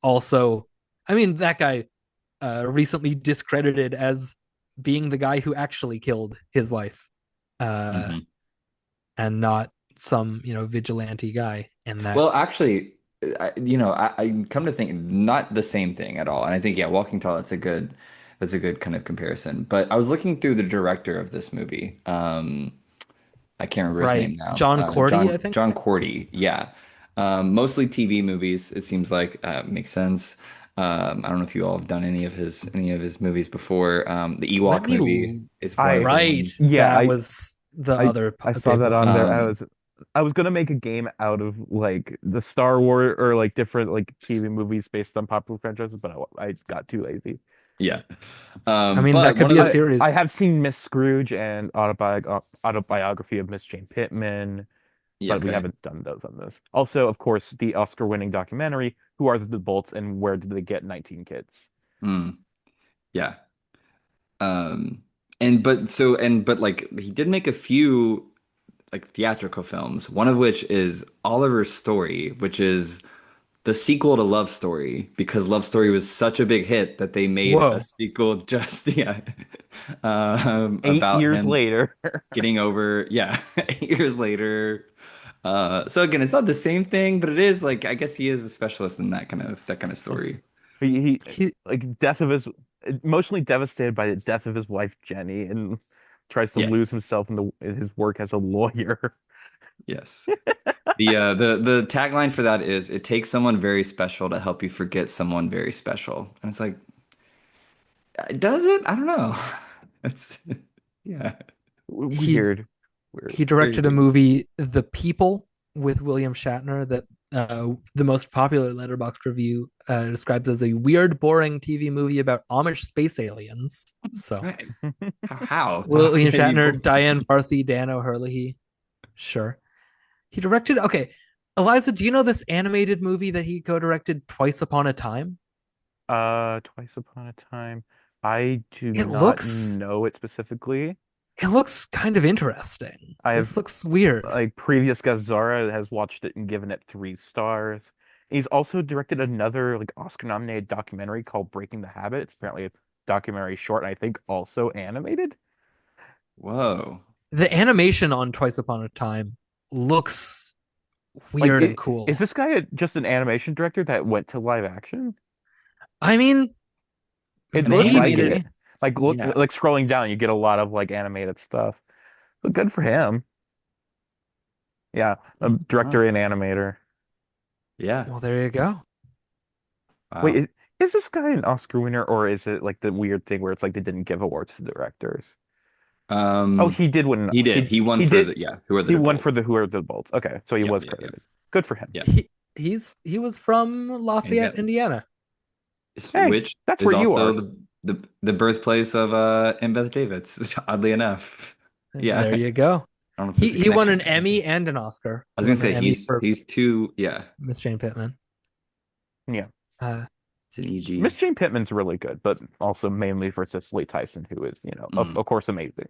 also, I mean, that guy recently discredited as being the guy who actually killed his wife, and not some vigilante guy. And that, Well, actually, I come to think not the same thing at all. And I think Walking Tall, that's a good kind of comparison. But I was looking through the director of this movie. I can't remember his right, name now. John Cordy, I think. John Cordy, yeah. Mostly TV movies, it seems like, makes sense. I don't know if you all have done any of his movies before. The Let Ewok me movie is one I of the right. ones. yeah, That was the I other I saw big that one. on there. Um, I was gonna make a game out of like the Star Wars or like different like TV movies based on popular franchises, but I got too lazy. yeah. I mean, that But could one of be a the I series. have seen Miss Scrooge and autobiography of Miss Jane Pittman, yeah, but we okay. haven't done those on this. Also, of course, the Oscar-winning documentary, Who Are the Bolts and Where Did They Get 19 Kids? Mm, yeah. Um, but like he did make a few like theatrical films, one of which is Oliver's Story, which is the sequel to Love Story because Love Story was such a big hit that they made a Whoa. sequel just yeah Eight about years him later. getting over 8 years later. So again, it's not the same thing, but it is like I guess he is a specialist in that kind of story. He He like death of his emotionally devastated by the death of his wife Jenny and tries to Yeah. lose himself in his work as a lawyer. Yes. The tagline for that is it takes someone very special to help you forget someone very special. And it's like, does it? I don't know. It's yeah. he Weird. Weird. he Very directed a weird. movie, The People, with William Shatner that the most popular Letterboxd review describes as a weird, boring TV movie about Amish space aliens. So Right. How William can you? Shatner, Diane Farsi, Dan O'Herlihy. Sure. He directed, okay. Eliza, do you know this animated movie that he co-directed, Twice Upon a Time? Twice Upon a Time. I do It not looks know it specifically. it looks kind of interesting. I This have looks weird. like previous guest Zara has watched it and given it 3 stars. He's also directed another like Oscar-nominated documentary called Breaking the Habit. It's apparently a documentary short, and I think also animated. Whoa. The animation on Twice Upon a Time looks Like, weird and is cool. this guy just an animation director that went to live action? I mean, It looks like it. maybe. Like look, Yeah. like scrolling down, you get a lot of like animated stuff. But good for him. Yeah, a Wow. director and animator. Yeah. Well, there you go. Wait, Wow. is this guy an Oscar winner or is it like the weird thing where it's like they didn't give awards to directors? Oh, Um, he did win. he did. He won He for did the Who Are he the won for Bolts? the Who Are the Bolts. Okay, so he Yep. was Yeah. Yeah. credited. Good for him. Yeah. He was from And he Lafayette, got Indiana. Hey, which that's is where you also are. the birthplace of and Beth Davids, oddly enough. Yeah. There you go. I don't know if there's a He won connection an there. Emmy and an Oscar. I He was gonna won an say Emmy he's for he's too yeah, Miss Jane Pittman. Yeah. Uh, it's an Miss EG. Jane Pittman's really good, but also mainly for Cicely Tyson, who is, Mm, of course, amazing.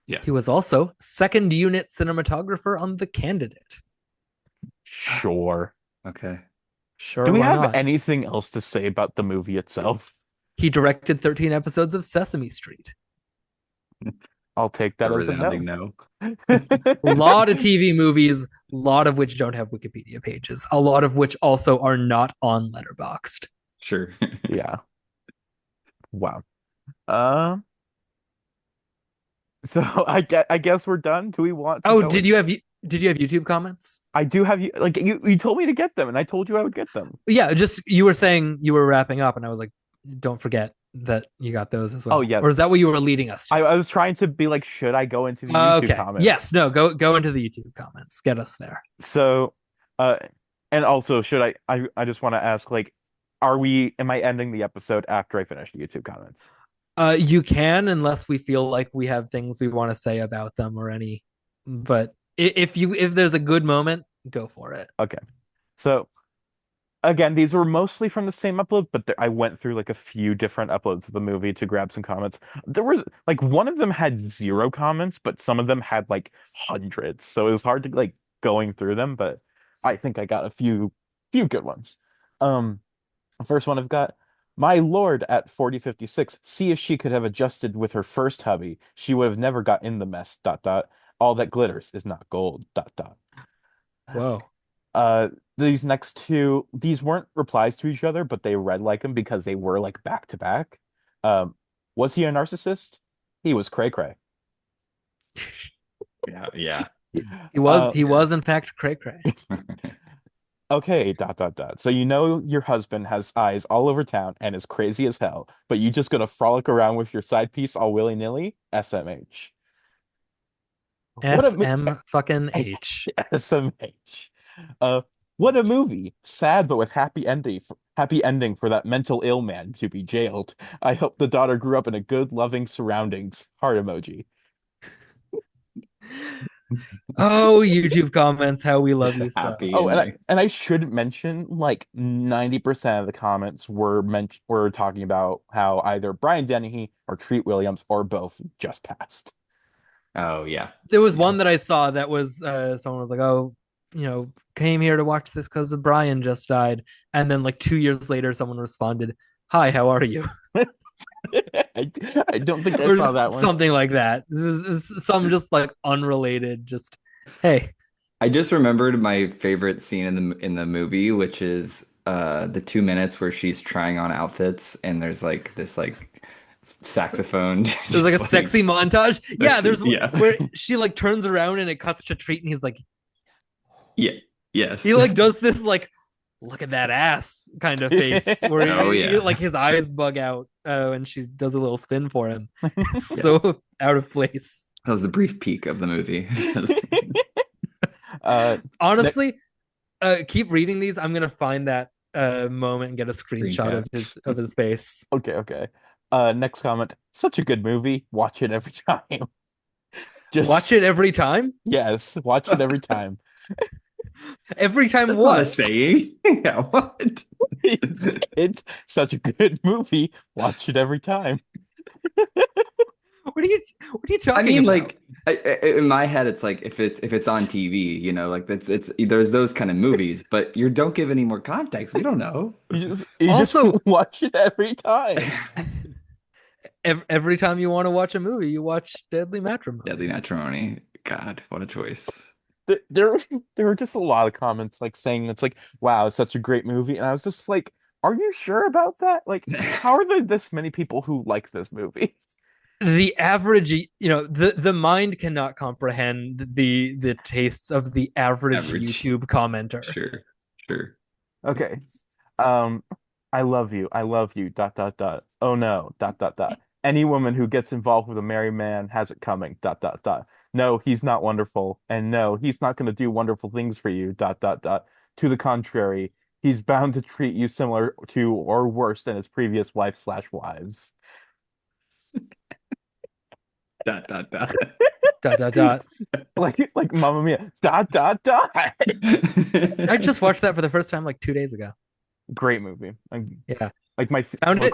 yeah. he was also second unit cinematographer on The Candidate. Sure. Okay. Sure, Do we why have not? anything else to say about the movie itself? He directed 13 episodes of Sesame Street. I'll take A that as a resounding no. no. A lot of TV movies, a lot of which don't have Wikipedia pages, a lot of which also are not on Letterboxd. Sure. Yeah. Wow. Uh, so I guess we're done. Do we want to Oh, go in? did you have YouTube comments? I do have you like you told me to get them, and I told you I would get them. Yeah, just you were saying you were wrapping up, and I was like, don't forget that you got those as Oh well. yes, Or is that what you were leading us to? I was trying to be like, should I go into the YouTube Okay. comments? Yes. No. Go into the YouTube comments. Get us there. So, uh, and also, should I just want to ask, like, am I ending the episode after I finish the YouTube comments? You can, unless we feel like we have things we want to say about them or any. But if there's a good moment, go for it. Okay. So again, these were mostly from the same upload, but I went through like a few different uploads of the movie to grab some comments. There were like one of them had 0 comments, but some of them had like hundreds. So it was hard to like going through them, but I think I got a few good ones. Um, the first one I've got, my lord at 4056, see if she could have adjusted with her first hubby. She would have never got in the mess, dot dot. All that glitters is not gold, dot dot. Whoa. Uh, these next two, these weren't replies to each other, but they read like them because they were like back to back. Um, was he a narcissist? He was cray cray. Yeah, yeah. He was Uh, he was in fact cray cray. Okay, dot dot dot. So you know your husband has eyes all over town and is crazy as hell, but you just gonna frolic around with your side piece all willy-nilly? SMH. What a mo SM fucking H. SMH. Uh, what a movie. Sad but with happy ending for that mental ill man to be jailed. I hope the daughter grew up in a good, loving surroundings. Heart emoji. Oh, YouTube comments, how we love you so. Happy Oh, ending. and I should mention like 90% of the comments were talking about how either Brian Dennehy or Treat Williams or both just passed. Oh yeah. There was Yeah. one that I saw that was someone was like, "Oh, came here to watch this because of Brian just died," and then like 2 years later, someone responded, "Hi, how are you?" I, I don't think I or saw that one. something like that. It was some just like unrelated. Just hey, I just remembered my favorite scene in the movie, which is the 2 minutes where she's trying on outfits and there's like this like saxophone there's like a just sexy montage. Yeah, sexy, there's yeah. where she like turns around and it cuts to Treat, and he's like, Yeah. Yes. he like does this like look at that ass kind of face where Oh yeah. like his eyes bug out and she does a little spin for him. It's Yeah. so out of place. That was the brief peak of the movie. Uh, Honestly, keep reading these. I'm gonna find that moment and get a Screen screenshot cap. of his face. okay, okay. Next comment. Such a good movie. Watch it every time. Just Watch it every time. yes, watch it every time. Every time That's not a what? saying. Yeah, what? It's such a good movie. Watch it every time. What are you I talking mean, about? like in my head, it's like if it's on TV, like it's there's those kind of movies, but you don't give any more context. We don't know. You just Also, watch it every time. every time you want to watch a movie, you watch Deadly Matrimony. Deadly Matrimony. God, what a choice. There there were just a lot of comments like saying it's like, wow, it's such a great movie. And I was just like, are you sure about that? Like, how are there this many people who like this movie? The average, the mind cannot comprehend the tastes of the average Average. YouTube commenter. Sure, sure. Okay. Um, I love you, dot dot dot. Oh no, dot dot dot. Any woman who gets involved with a married man has it coming, dot dot dot. No, he's not wonderful, and no, he's not going to do wonderful things for you, dot dot dot. To the contrary, he's bound to treat you similar to or worse than his previous wife slash wives. Dot dot dot. Dot dot dot. Like Mamma Mia, dot dot dot. I just watched that for the first time like 2 days ago. Great movie. Yeah, Like my found it.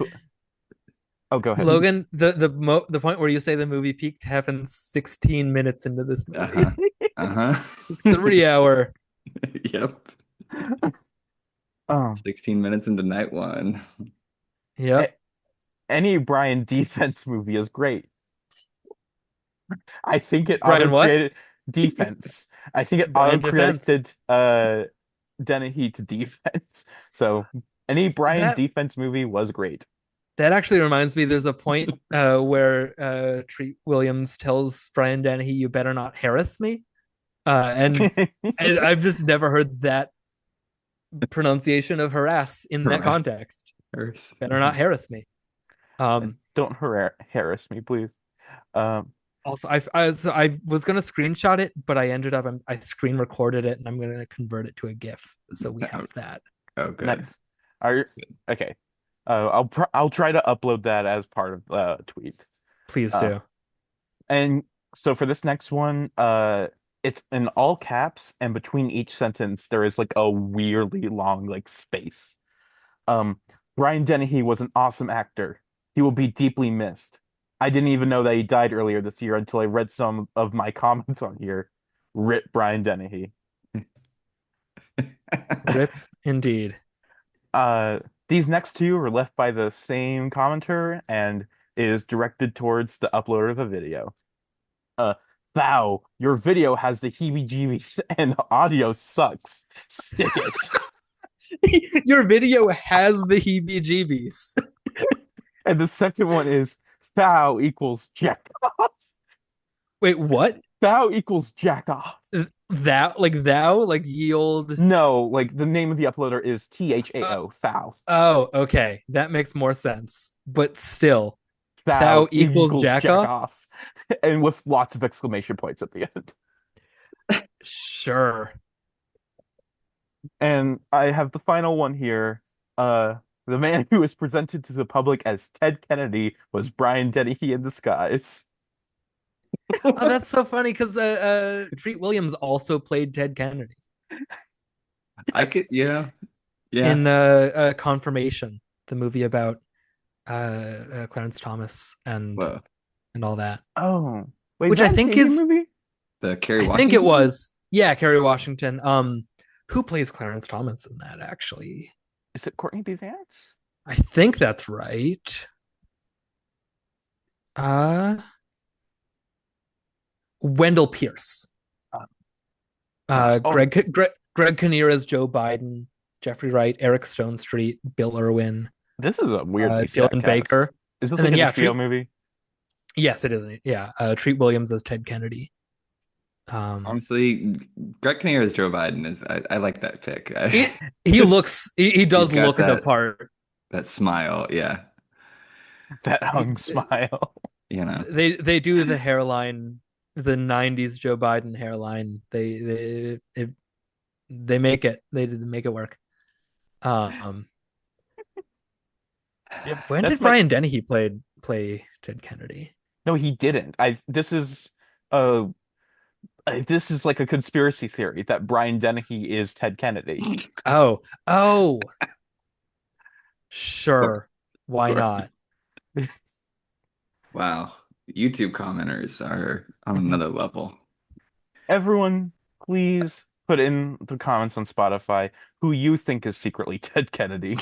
Oh, go ahead. Logan, the point where you say the movie peaked happens 16 minutes into this movie. Uh-huh. Uh-huh. It's 3 hour. Yep. Oh. 16 minutes into night one. Yep. Any Brian defense movie is great. I think it Brian what? auto-created defense. I think it Brian auto-created Dennehy to defense. So any Brian That defense movie was great. that actually reminds me. There's a point where Treat Williams tells Brian Dennehy, "You better not harass me," and I've just never heard that pronunciation of harass in that Harass. context. Hers. Better not harass me. Don't harass me, please. Also, I was gonna screenshot it, but I ended up I screen recorded it, and I'm gonna convert it to a GIF, so we have that. Oh, good. Nice. Okay. I'll try to upload that as part of the tweet. Please Uh, do. And so for this next one, it's in all caps, and between each sentence there is like a weirdly long like space. Brian Dennehy was an awesome actor. He will be deeply missed. I didn't even know that he died earlier this year until I read some of my comments on here. Rip Brian Dennehy. Rip indeed. These next two are left by the same commenter and is directed towards the uploader of the video. Uh, Thou, your video has the heebie-jeebies and the audio sucks. Stick it. Your video has the heebie-jeebies. And the second one is thou equals jack off. Wait, what? Thou equals jack off. thou, like ye old. No, like the name of the uploader is Uh, THAO, Thou. oh, okay, that makes more sense. But still, Thou thou equals equals jack jack off. off. And with lots of exclamation points at the end. Sure. And I have the final one here. The man who was presented to the public as Ted Kennedy was Brian Dennehy in disguise. Oh, that's so funny because Treat Williams also played Ted Kennedy I could, yeah, yeah. in Confirmation, the movie about Clarence Thomas Whoa, and all that, Oh, wait, is which I that a think Canadian is movie? the Kerry I think it Washington. was, yeah, Kerry Washington. Who plays Clarence Thomas in that actually? Is it Courtney B. Vance? I think that's right. Uh Wendell Pierce. Uh, gosh, oh, Greg Kinnear as Joe Biden, Jeffrey Wright, Eric Stone Street, Bill Irwin, this is a weirdly stacked Dylan cast. Baker. Is this And like then an yeah, HBO movie? yes, it isn't. Yeah, Treat Williams as Ted Kennedy. Honestly, Greg Kinnear as Joe Biden is I like that pick. He He's does got look the part. that smile. Yeah, That hung smile. you know. They do the hairline, the '90s Joe Biden hairline. They make it. They make it work. Um, Yeah, when that's did my Brian Dennehy play Ted Kennedy? no, he didn't. This is like a conspiracy theory that Brian Dennehy is Ted Kennedy. Oh, Sure, sure. Why sure. not? Wow, YouTube commenters are on another level. Everyone, please put in the comments on Spotify who you think is secretly Ted Kennedy.